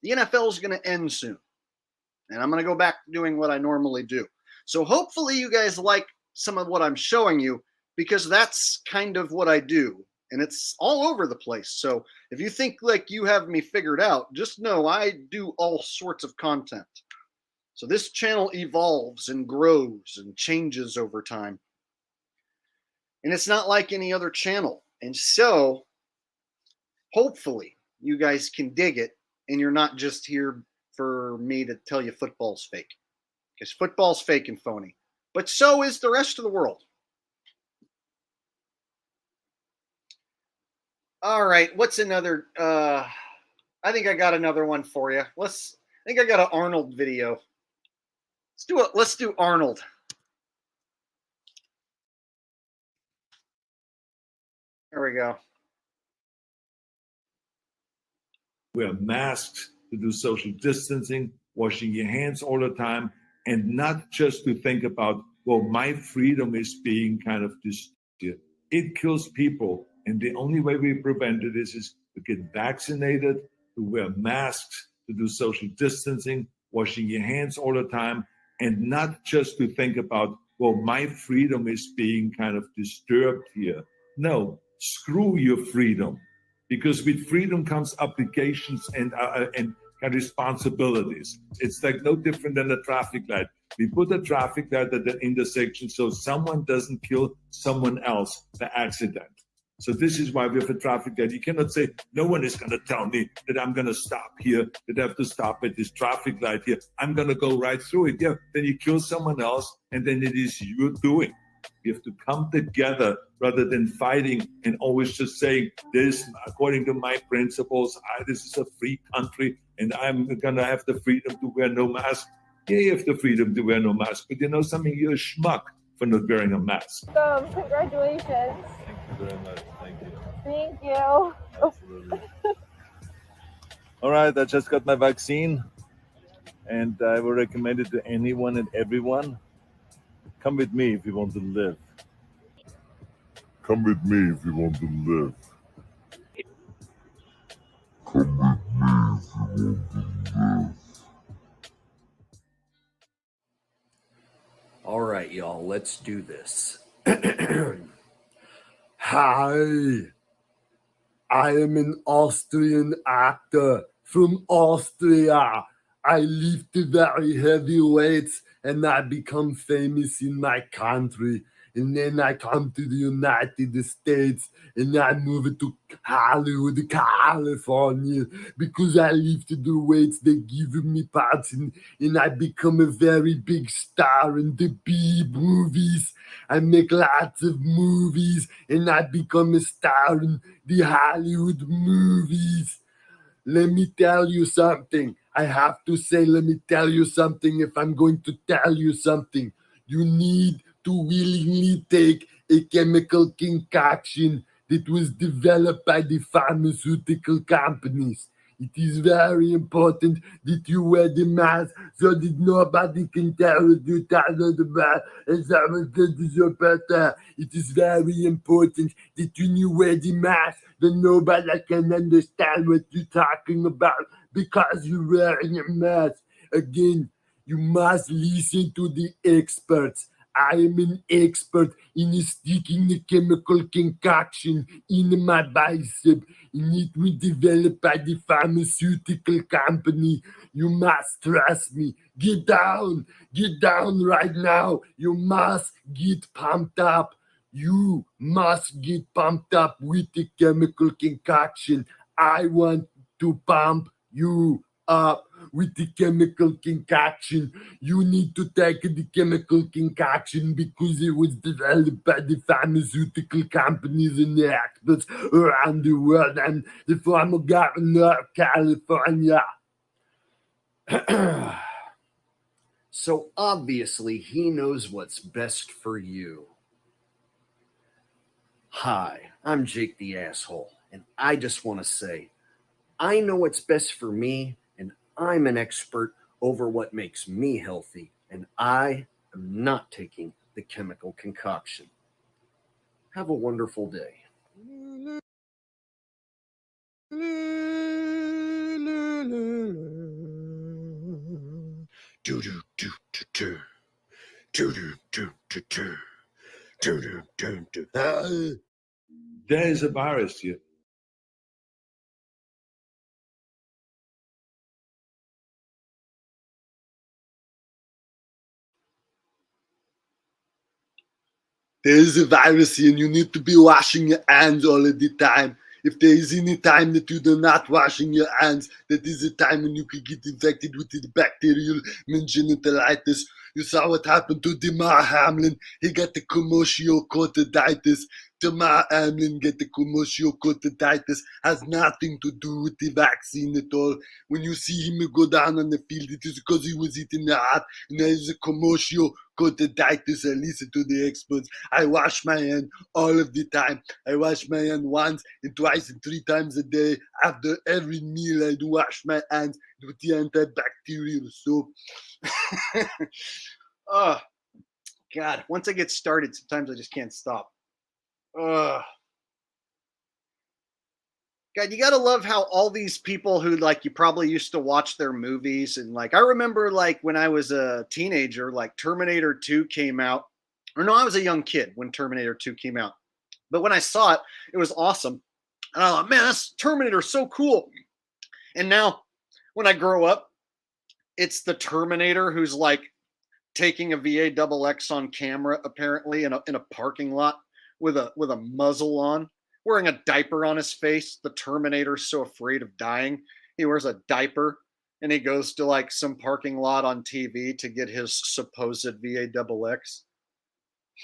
The NFL is going to end soon. And I'm going to go back to doing what I normally do. So hopefully you guys like some of what I'm showing you, because that's kind of what I do. And it's all over the place. So if you think like you have me figured out, just know I do all sorts of content. So this channel evolves and grows and changes over time. And it's not like any other channel. And so hopefully you guys can dig it, and you're not just here for me to tell you football's fake. Because football's fake and phony. But so is the rest of the world. All right, what's another? I think I got another one for you. I think I got an Arnold video. Let's do it. Let's do Arnold. There we go. Wear masks, to do social distancing, washing your hands all the time, and not just to think about, well, my freedom is being kind of distorted. It kills people. And the only way we prevent it is to get vaccinated, to wear masks, to do social distancing, washing your hands all the time, and not just to think about, well, my freedom is being kind of disturbed here. No, screw your freedom. Because with freedom comes obligations and responsibilities. It's like no different than a traffic light. We put a traffic light at the intersection so someone doesn't kill someone else by accident. So this is why we have a traffic light. You cannot say, no one is going to tell me that I'm going to stop here, that I have to stop at this traffic light here. I'm going to go right through it. Yeah, then you kill someone else, and then it is your doing. We have to come together rather than fighting and always just saying, this, according to my principles, this is a free country, and I'm going to have the freedom to wear no mask. Yeah, you have the freedom to wear no mask, but you know something? You're a schmuck for not wearing a mask. Congratulations. Thank you very much. Thank you. Thank you. Absolutely. All right, I just got my vaccine, and I will recommend it to anyone and everyone. Come with me if you want to live. Come with me if you want to live. Come with me if you want to live. All right, y'all, let's do this. Hi, I am an Austrian actor from Austria. I lift very heavy weights and I become famous in my country. And then I come to the United States and I move to Hollywood, California, because I lift the weights they give me parts and I become a very big star in the B movies. I make lots of movies and I become a star in the Hollywood movies. Let me tell you something. I have to say, let me tell you something. If I'm going to tell you something, you need to willingly take a chemical concoction that was developed by the pharmaceutical companies. It is very important that you wear the mask so that nobody can tell you the mask and someone says you're better. It is very important that when you wear the mask, then nobody can understand what you're talking about because you're wearing a mask. Again, you must listen to the experts. I am an expert in sticking the chemical concoction in my bicep, and it was developed by the pharmaceutical company. You must trust me. Get down right now. You must get pumped up. You must get pumped up with the chemical concoction. I want to pump you up with the chemical concoction. You need to take the chemical concoction because it was developed by the pharmaceutical companies and the experts around the world and the former governor of California. So obviously he knows what's best for you. Hi, I'm Jake the Asshole, and I just want to say, I know what's best for me, and I'm an expert over what makes me healthy, and I am not taking the chemical concoction. Have a wonderful day. There is a virus here. There's a virus here and you need to be washing your hands all of the time. If there is any time that you do not washing your hands, that is a time when you could get infected with the bacterial meningitis. You saw what happened to Damar Hamlin. He got the commercial cortiditis. Dr. Ma Amlin get the commercial hepatitis has nothing to do with the vaccine at all. When you see him go down on the field, it is because he was eating the heart, and there is a commercial hepatitis. I listen to the experts. I wash my hand all of the time. I wash my hand once and twice and 3 times a day. After every meal, I do wash my hands with the antibacterial soap. Oh, God. Once I get started, sometimes I just can't stop. God, you gotta love how all these people who like you probably used to watch their movies, and like I remember like when I was a teenager, like Terminator 2 came out. Or no, I was a young kid when Terminator 2 came out. But when I saw it, it was awesome. And I thought, man, that's Terminator so cool. And now when I grow up, it's the Terminator who's like taking a VAXX on camera, apparently in a parking lot with a muzzle on, wearing a diaper on his face. The Terminator's so afraid of dying, he wears a diaper and he goes to like some parking lot on TV to get his supposed VAXX.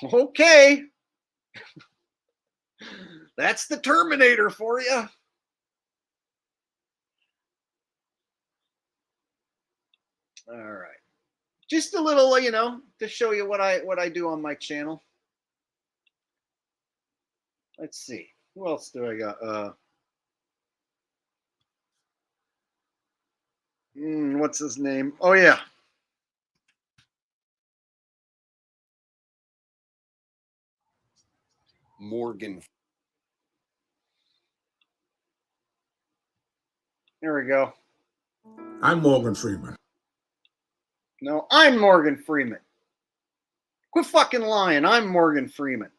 Okay, that's the Terminator for you. All right. Just a little, to show you what I do on my channel. Let's see. Who else do I got? What's his name? Oh, yeah. Morgan. There we go. I'm Morgan Freeman. No, I'm Morgan Freeman. Quit fucking lying. I'm Morgan Freeman.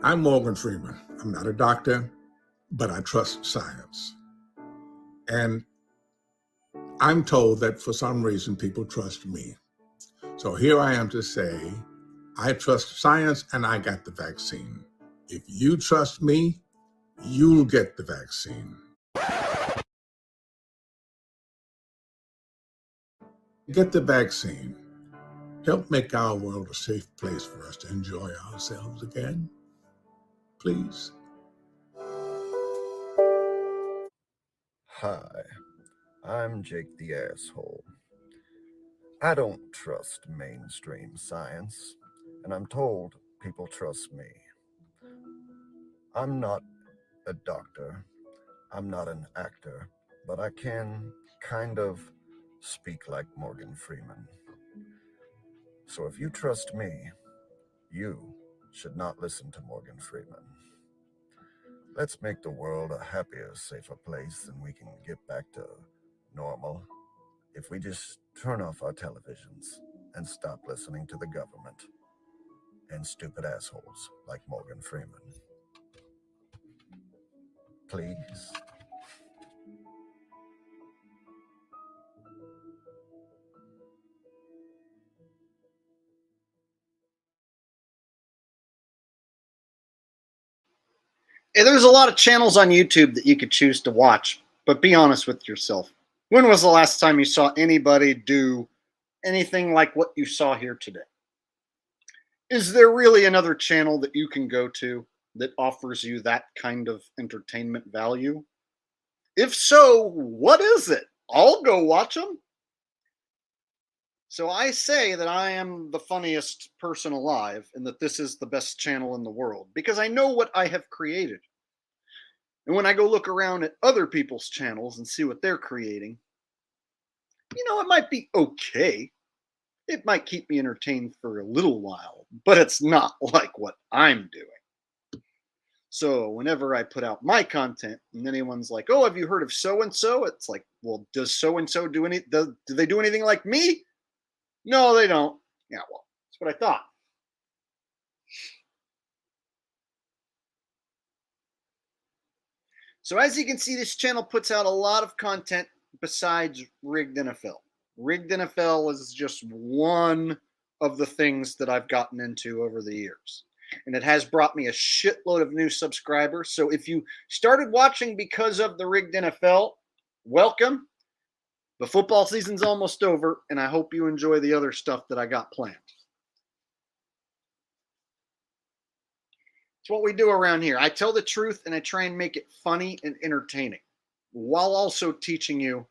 I'm Morgan Freeman. I'm not a doctor, but I trust science. And I'm told that for some reason people trust me. So here I am to say, I trust science and I got the vaccine. If you trust me, you'll get the vaccine. Get the vaccine. Help make our world a safe place for us to enjoy ourselves again. Please. Hi, I'm Jake the Asshole. I don't trust mainstream science, and I'm told people trust me. I'm not a doctor, I'm not an actor, but I can kind of speak like Morgan Freeman. So if you trust me, you should not listen to Morgan Freeman. Let's make the world a happier, safer place, and we can get back to normal if we just turn off our televisions and stop listening to the government and stupid assholes like Morgan Freeman. Please. Hey, there's a lot of channels on YouTube that you could choose to watch, but be honest with yourself. When was the last time you saw anybody do anything like what you saw here today? Is there really another channel that you can go to that offers you that kind of entertainment value? If so, what is it? I'll go watch them. So I say that I am the funniest person alive and that this is the best channel in the world because I know what I have created. And when I go look around at other people's channels and see what they're creating, it might be okay. It might keep me entertained for a little while, but it's not like what I'm doing. So whenever I put out my content and anyone's like, oh, have you heard of so-and-so? It's like, well, does so-and-so do they do anything like me? No, they don't. Yeah, well, that's what I thought. So as you can see, this channel puts out a lot of content besides Rigged NFL. Rigged NFL is just one of the things that I've gotten into over the years. And it has brought me a shitload of new subscribers. So if you started watching because of the Rigged NFL, welcome. The football season's almost over, and I hope you enjoy the other stuff that I got planned. It's what we do around here. I tell the truth, and I try and make it funny and entertaining, while also teaching you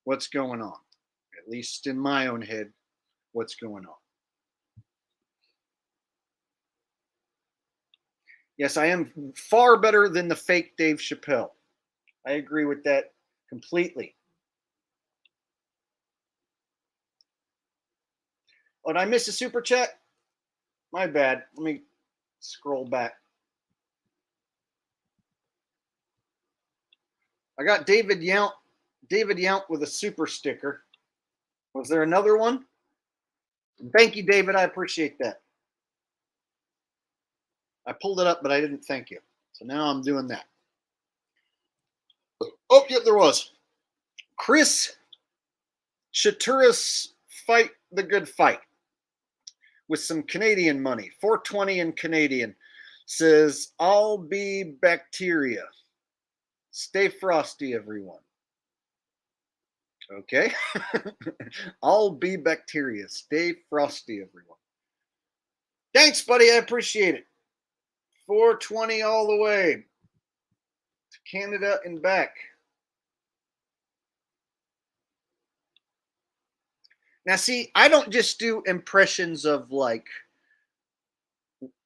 what's going on, at least in my own head, what's going on. Yes, I am far better than the fake Dave Chappelle. I agree with that completely. Oh, did I miss a super chat? My bad. Let me scroll back. I got David Yount with a super sticker. Was there another one? Thank you, David. I appreciate that. I pulled it up, but I didn't thank you. So now I'm doing that. Oh, yep, there was. Chris Shaturis Fight the Good Fight with some Canadian money. 420 in Canadian. Says, I'll be bacteria. Stay frosty, everyone. Okay. I'll be bacteria. Stay frosty, everyone. Thanks, buddy. I appreciate it. 420 all the way to Canada and back. Now, see, I don't just do impressions of like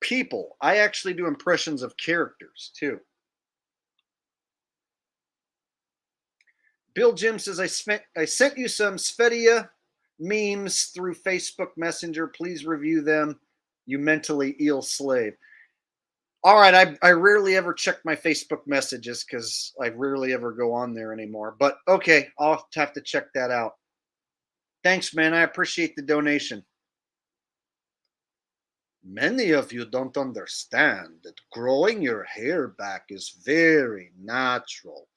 people. I actually do impressions of characters too. Bill Jim says, I sent you some Svedia memes through Facebook Messenger. Please review them, you mentally ill slave. All right, I rarely ever check my Facebook messages because I rarely ever go on there anymore. But okay, I'll have to check that out. Thanks, man. I appreciate the donation. Many of you don't understand that growing your hair back is very natural.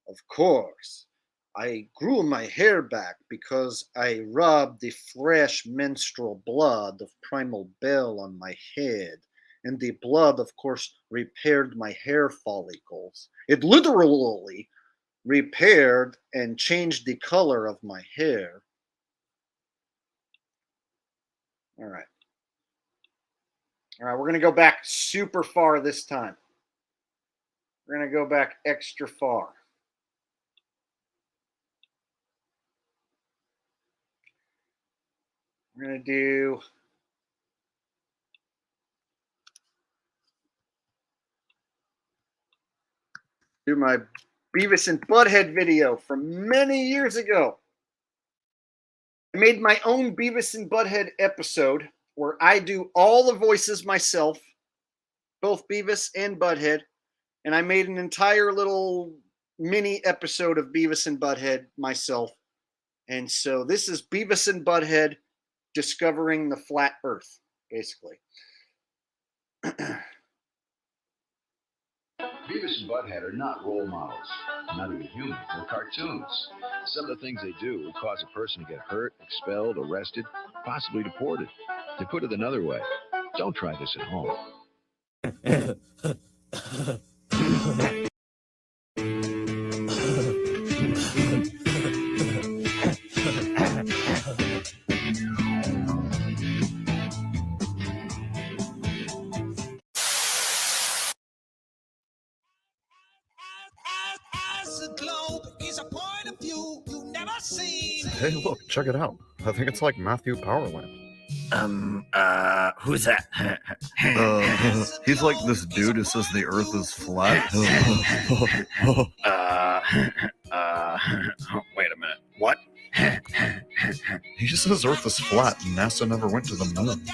Of course, I grew my hair back because I rubbed the fresh menstrual blood of Primal Bell on my head. And the blood, of course, repaired my hair follicles. It literally repaired and changed the color of my hair. All right. All right, we're going to go back super far this time. We're going to go back extra far. We're going to do my Beavis and Butthead video from many years ago. I made my own Beavis and Butthead episode where I do all the voices myself, both Beavis and Butthead, and I made an entire little mini episode of Beavis and Butthead myself. And so this is Beavis and Butthead discovering the flat earth, basically. Beavis and Butthead are not role models, not even humans. They're cartoons. Some of the things they do would cause a person to get hurt, expelled, arrested, possibly deported. To put it another way, don't try this at home. Hey, look, check it out. I think it's like Matthew Powerland. Who's that? He's like this dude who says the earth is flat. Wait a minute. What? He just says earth is flat and NASA never went to the moon.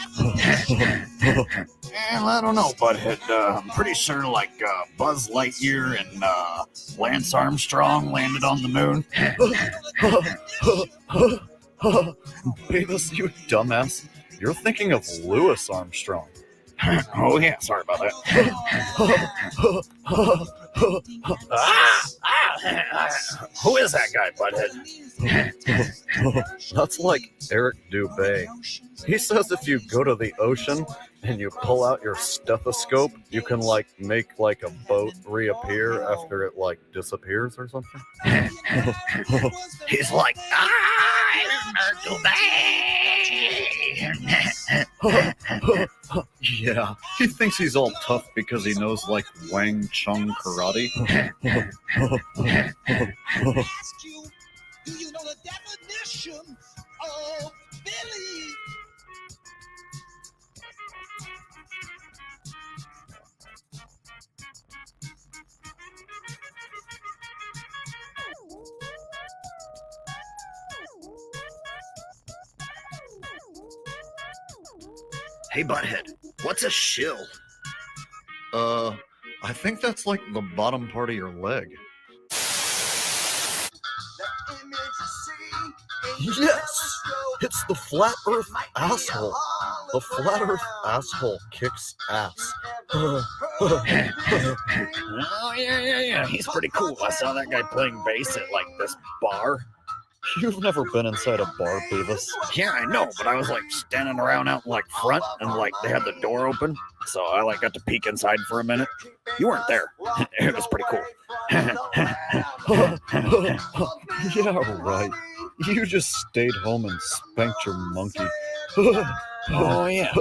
Well, I don't know, Butthead. I'm pretty sure like Buzz Lightyear and Lance Armstrong landed on the moon. Beavis, you dumbass. You're thinking of Louis Armstrong. Oh, yeah, sorry about that. Who is that guy, Butthead? That's like Eric Dubay. He says if you go to the ocean and you pull out your stethoscope, you can like make like a boat reappear after it like disappears or something. He's like, I'm Yeah, he thinks he's all tough because he knows like Wang Chung karate. Do you know the definition of belief? Hey, Butthead, what's a shill? I think that's like the bottom part of your leg. Yes! It's the flat earth asshole. The flat earth asshole kicks ass. Oh, yeah. He's pretty cool. I saw that guy playing bass at, like, this bar. You've never been inside a bar, Beavis. Yeah, I know, but I was, like, standing around out, like, front, and, like, they had the door open, so I, like, got to peek inside for a minute. You weren't there. It was pretty cool. Yeah, right. You just stayed home and spanked your monkey. Oh, yeah.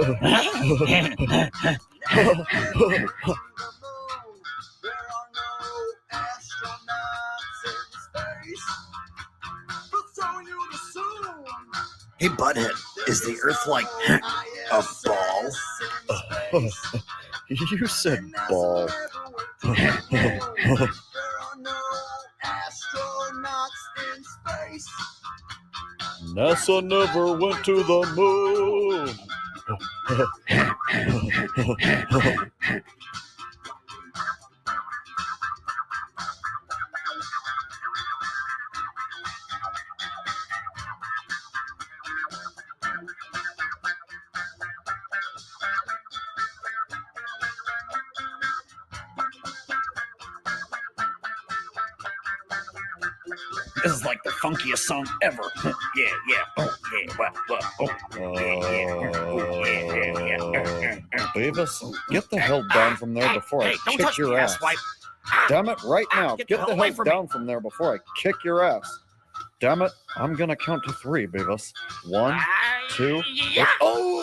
Hey, Butthead, is the Earth like a ball? You said ball. NASA never went to the moon. This is like the funkiest song ever. Yeah. Oh, yeah. What? Oh, yeah. Beavis, get the hell down from there before I kick your ass. Damn it, right now. Get the hell down from there before I kick your ass. Damn it, I'm gonna count to 3, Beavis. 1, 2, 3. Oh!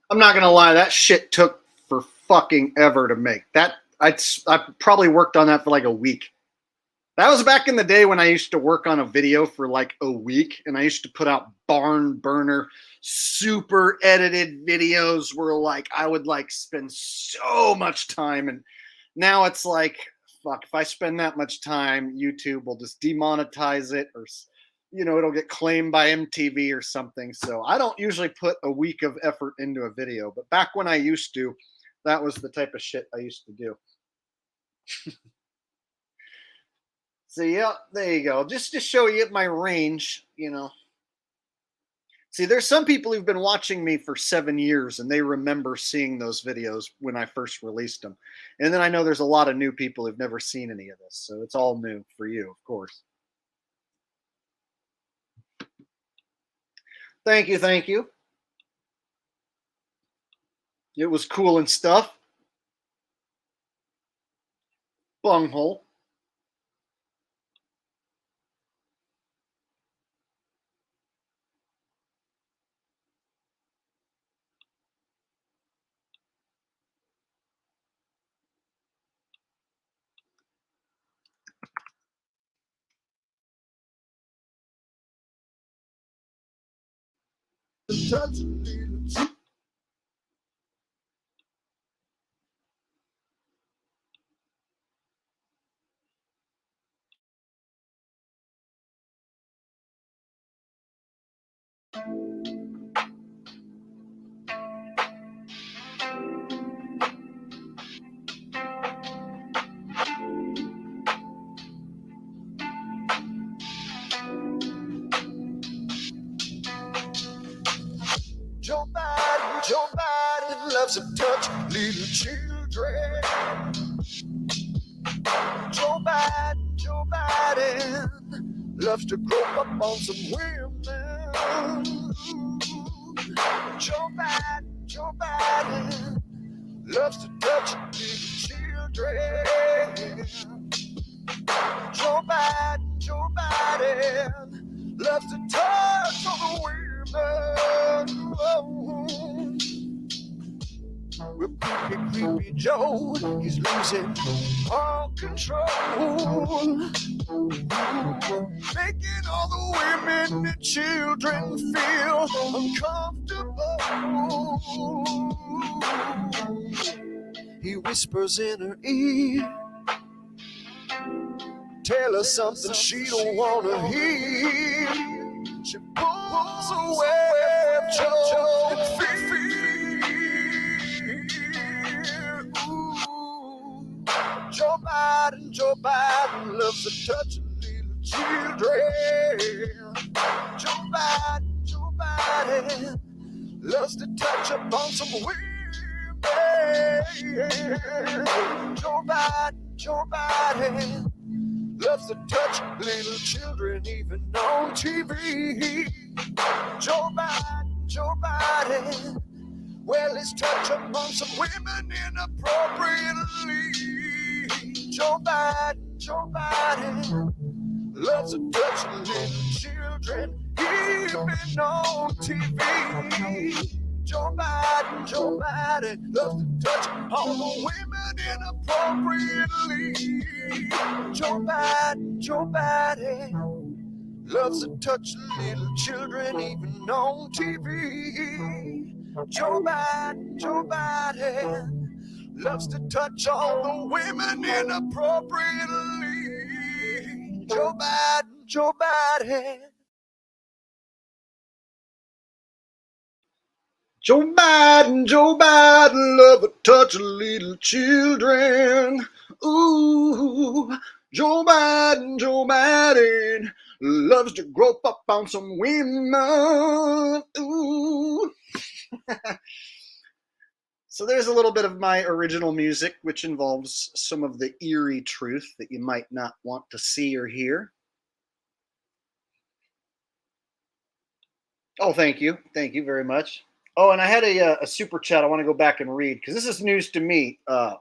I'm not gonna lie, that shit took for fucking ever to make. That I probably worked on that for like a week. That was back in the day when I used to work on a video for like a week, and I used to put out barn burner, super edited videos where like I would like spend so much time, and now it's like, fuck, if I spend that much time, YouTube will just demonetize it, or it'll get claimed by MTV or something. So I don't usually put a week of effort into a video, but back when I used to, that was the type of shit I used to do. So yeah, there you go. Just to show you my range, See, there's some people who've been watching me for 7 years and they remember seeing those videos when I first released them. And then I know there's a lot of new people who've never seen any of this. So it's all new for you, of course. Thank you. It was cool and stuff. Bunghole. Joe Biden loves to touch little children. Joe Biden loves to grope up on some women. Joe Biden loves to touch little children. Joe Biden loves to touch on the women. Well, creepy Joe, he's losing all control, making all the women and children feel uncomfortable. He whispers in her ear, tell her something she don't want to hear. She pulls away from Joe and fear. Ooh. Joe Biden loves to touch little children. Joe Biden loves to touch upon some women. Joe Biden loves to touch little children, even on TV. Joe Biden, well, he's touch upon some women inappropriately. Joe Biden loves to touch little children, even on TV. Joe Biden loves to touch all the women inappropriately. Joe Biden loves to touch little children even on TV. Joe Biden loves to touch all the women inappropriately. Joe Biden. Joe Biden, love to touch little children. Ooh, Joe Biden loves to grope up on some women. Ooh. So there's a little bit of my original music, which involves some of the eerie truth that you might not want to see or hear. Oh, thank you. Thank you very much. Oh, and I had a super chat I want to go back and read because this is news to me. Go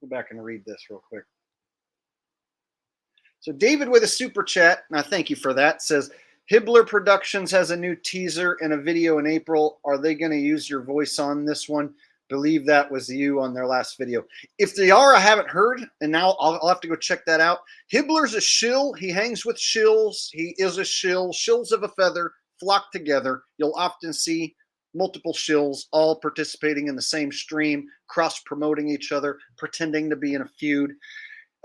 back and read this real quick. So David with a super chat, and I thank you for that, says, Hibbler Productions has a new teaser and a video in April. Are they going to use your voice on this one? Believe that was you on their last video. If they are, I haven't heard, and now I'll have to go check that out. Hibbler's a shill. He hangs with shills. He is a shill. Shills of a feather flock together. You'll often see multiple shills all participating in the same stream, cross-promoting each other, pretending to be in a feud.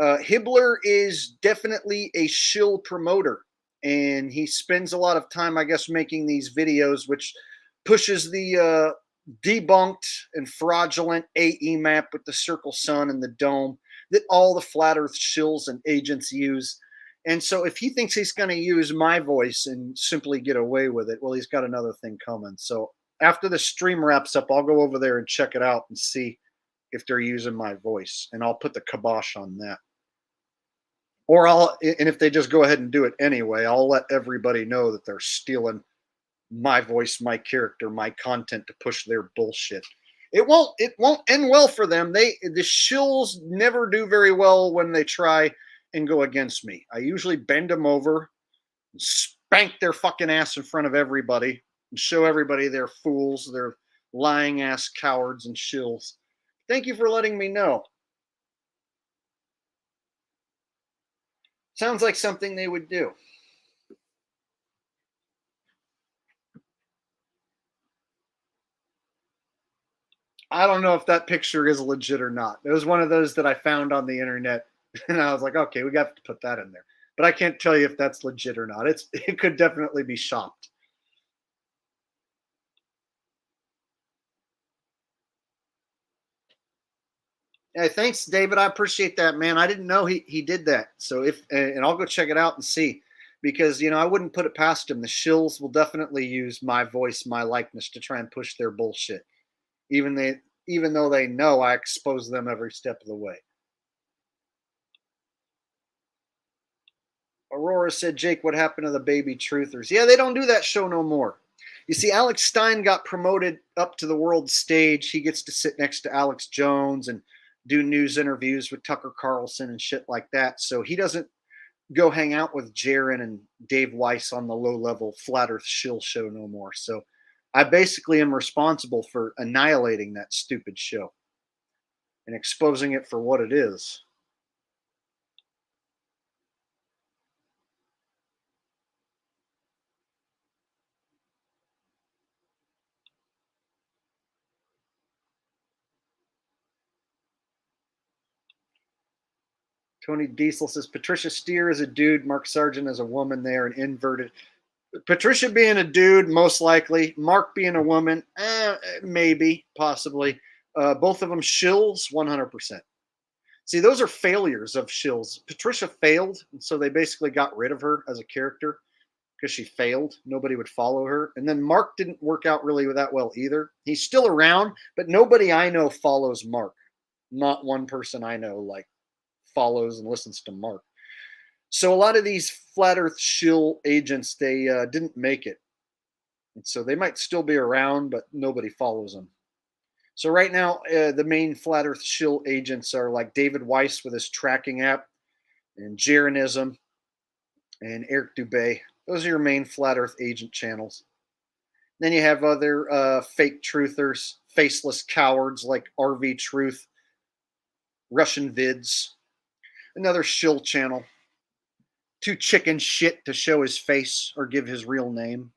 Hibbler is definitely a shill promoter, and he spends a lot of time, I guess, making these videos, which pushes the debunked and fraudulent AE map with the circle sun and the dome that all the flat earth shills and agents use. And so if he thinks he's going to use my voice and simply get away with it, well, he's got another thing coming. So after the stream wraps up, I'll go over there and check it out and see if they're using my voice, and I'll put the kibosh on that. Or and if they just go ahead and do it anyway, I'll let everybody know that they're stealing my voice, my character, my content to push their bullshit. It won't end well for them. The shills never do very well when they try and go against me. I usually bend them over, and spank their fucking ass in front of everybody, and show everybody they're fools, they're lying ass cowards and shills. Thank you for letting me know. Sounds like something they would do. I don't know if that picture is legit or not. It was one of those that I found on the internet, and I was like, okay, we got to put that in there. But I can't tell you if that's legit or not. It could definitely be shopped. Hey, thanks, David. I appreciate that, man. I didn't know he did that. So and I'll go check it out and see. because, you know, I wouldn't put it past them. The shills will definitely use my voice, my likeness to try and push their bullshit, even though they know I expose them every step of the way. Aurora said, Jake, what happened to the baby truthers? Yeah, they don't do that show no more. You see, Alex Stein got promoted up to the world stage. He gets to sit next to Alex Jones and do news interviews with Tucker Carlson and shit like that. So he doesn't go hang out with Jaron and Dave Weiss on the low-level Flat Earth shill show no more. So I basically am responsible for annihilating that stupid show and exposing it for what it is. Tony Diesel says Patricia Steer is a dude, Mark Sargent is a woman. They are an inverted. Patricia being a dude, most likely. Mark being a woman, maybe, possibly. Both of them shills, 100%. See, those are failures of shills. Patricia failed, and so they basically got rid of her as a character because she failed. Nobody would follow her. And then Mark didn't work out really that well either. He's still around, but nobody I know follows Mark. Not one person I know like follows and listens to Mark. So a lot of these Flat Earth shill agents, they didn't make it. And so they might still be around, but nobody follows them. So right now, the main Flat Earth shill agents are like David Weiss with his tracking app, and Jaronism, and Eric Dubay. Those are your main Flat Earth agent channels. Then you have other fake truthers, faceless cowards like RV Truth, Russian VIDS, another shill channel. Too chicken shit to show his face or give his real name.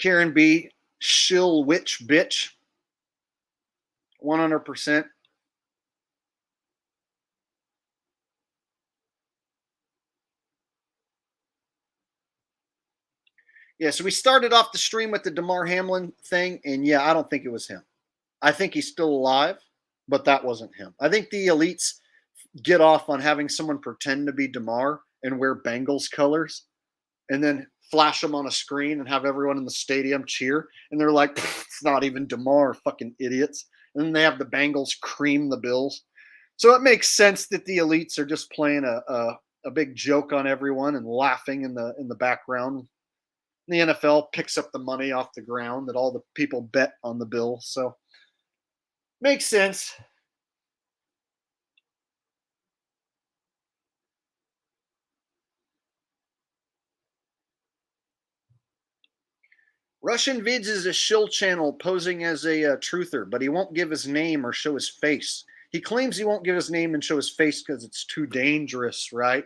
Karen B, shill witch bitch. 100%. Yeah, so we started off the stream with the Damar Hamlin thing, and yeah, I don't think it was him. I think he's still alive, but that wasn't him. I think the elites get off on having someone pretend to be Damar and wear Bengals colors and then flash them on a screen and have everyone in the stadium cheer. And they're like, it's not even Damar, fucking idiots. And then they have the Bengals cream the Bills. So it makes sense that the elites are just playing a big joke on everyone and laughing in the background. The NFL picks up the money off the ground that all the people bet on the Bills. So makes sense. Russian Vids is a shill channel posing as a truther, but he won't give his name or show his face. He claims he won't give his name and show his face because it's too dangerous, right?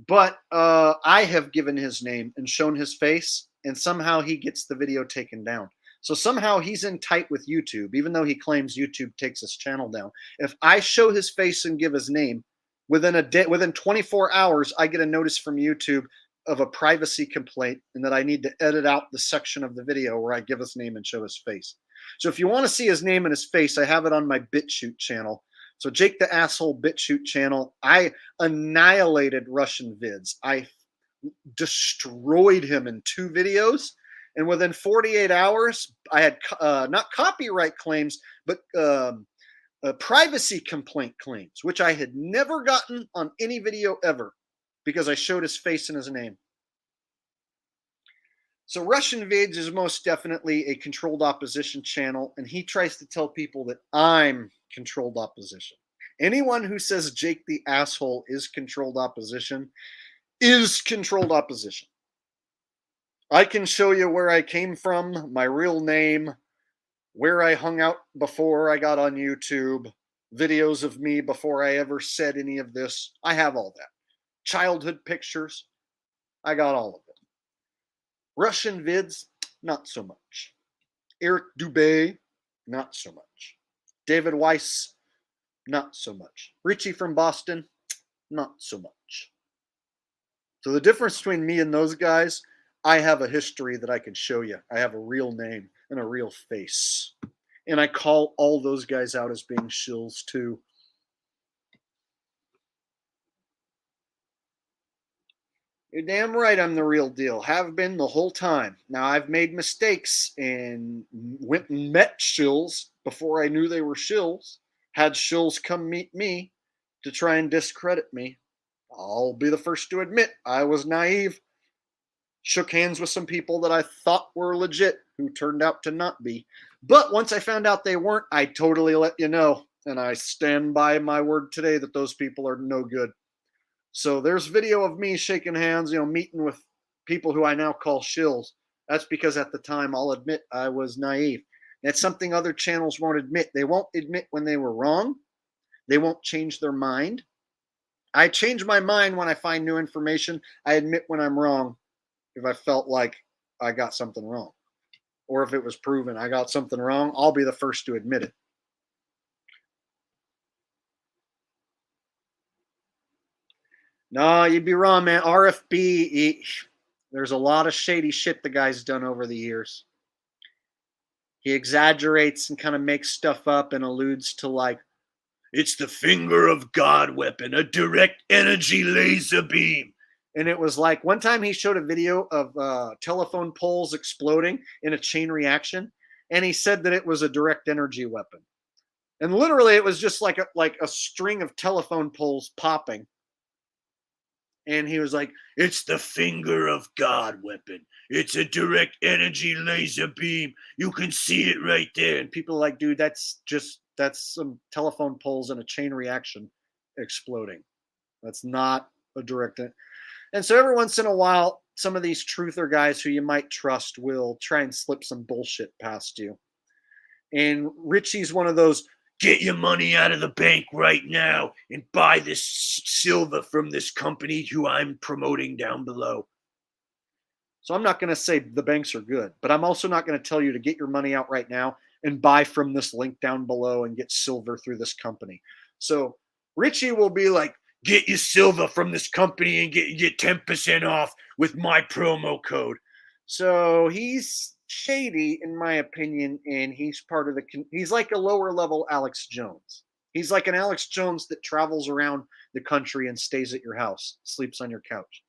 But I have given his name and shown his face, and somehow he gets the video taken down. So somehow he's in tight with YouTube, even though he claims YouTube takes his channel down. If I show his face and give his name, within a day, within 24 hours, I get a notice from YouTube of a privacy complaint and that I need to edit out the section of the video where I give his name and show his face. So if you want to see his name and his face, I have it on my BitChute channel. So Jake the Asshole BitChute channel, I annihilated Russian Vids. I destroyed him in 2 videos. And within 48 hours, I had not copyright claims, but privacy complaint claims, which I had never gotten on any video ever because I showed his face and his name. So Russian Vids is most definitely a controlled opposition channel, and he tries to tell people that I'm controlled opposition. Anyone who says Jake the Asshole is controlled opposition is controlled opposition. I can show you where I came from, my real name, where I hung out before I got on YouTube, videos of me before I ever said any of this. I have all that. Childhood pictures. I got all of it. Russian Vids, not so much. Eric Dubay, not so much. David Weiss, not so much. Richie from Boston, not so much. So the difference between me and those guys, I have a history that I can show you. I have a real name and a real face. And I call all those guys out as being shills too. You're damn right I'm the real deal. Have been the whole time. Now, I've made mistakes and went and met shills before I knew they were shills. Had shills come meet me to try and discredit me. I'll be the first to admit I was naive. Shook hands with some people that I thought were legit who turned out to not be. But once I found out they weren't, I totally let you know. And I stand by my word today that those people are no good. So there's video of me shaking hands, meeting with people who I now call shills. That's because at the time, I'll admit, I was naive. That's something other channels won't admit. They won't admit when they were wrong. They won't change their mind. I change my mind when I find new information. I admit when I'm wrong if I felt like I got something wrong. Or if it was proven I got something wrong, I'll be the first to admit it. No, you'd be wrong, man. RFB, there's a lot of shady shit the guy's done over the years. He exaggerates and kind of makes stuff up and alludes to like, it's the finger of God weapon, a direct energy laser beam. And it was like one time he showed a video of telephone poles exploding in a chain reaction, and he said that it was a direct energy weapon. And literally, it was just like a string of telephone poles popping. And he was like, it's the finger of God weapon. It's a direct energy laser beam. You can see it right there. And people are like, dude, that's some telephone poles in a chain reaction exploding. That's not a direct. And so every once in a while, some of these truther guys who you might trust will try and slip some bullshit past you. And Richie's one of those, get your money out of the bank right now and buy this silver from this company who I'm promoting down below. So I'm not going to say the banks are good, but I'm also not going to tell you to get your money out right now and buy from this link down below and get silver through this company. So Richie will be like, get your silver from this company and get 10% off with my promo code. So he's shady, in my opinion, and he's part of he's like a lower level Alex Jones. He's like an Alex Jones that travels around the country and stays at your house, sleeps on your couch.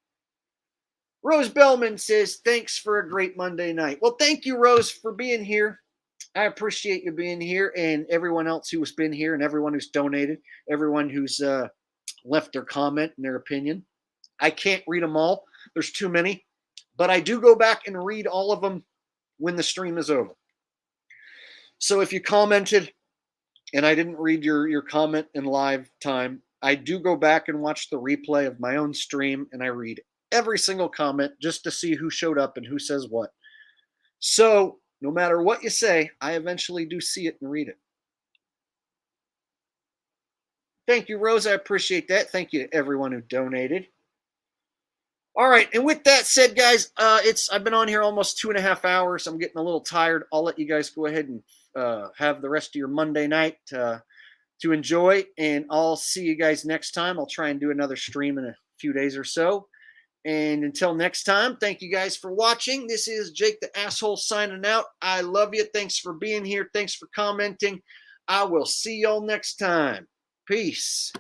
Rose Bellman says, thanks for a great Monday night. Well, thank you, Rose, for being here. I appreciate you being here, and everyone else who has been here, and everyone who's donated, everyone who's left their comment and their opinion. I can't read them all. There's too many. But I do go back and read all of them when the stream is over. So if you commented and I didn't read your comment in live time, I do go back and watch the replay of my own stream, and I read every single comment just to see who showed up and who says what. So no matter what you say, I eventually do see it and read it. Thank you, Rose. I appreciate that. Thank you to everyone who donated. All right, and with that said, guys, I've been on here almost 2.5 hours. I'm getting a little tired. I'll let you guys go ahead and have the rest of your Monday night to enjoy, and I'll see you guys next time. I'll try and do another stream in a few days or so. And until next time, thank you guys for watching. This is Jake the Asshole signing out. I love you. Thanks for being here. Thanks for commenting. I will see y'all next time. Peace.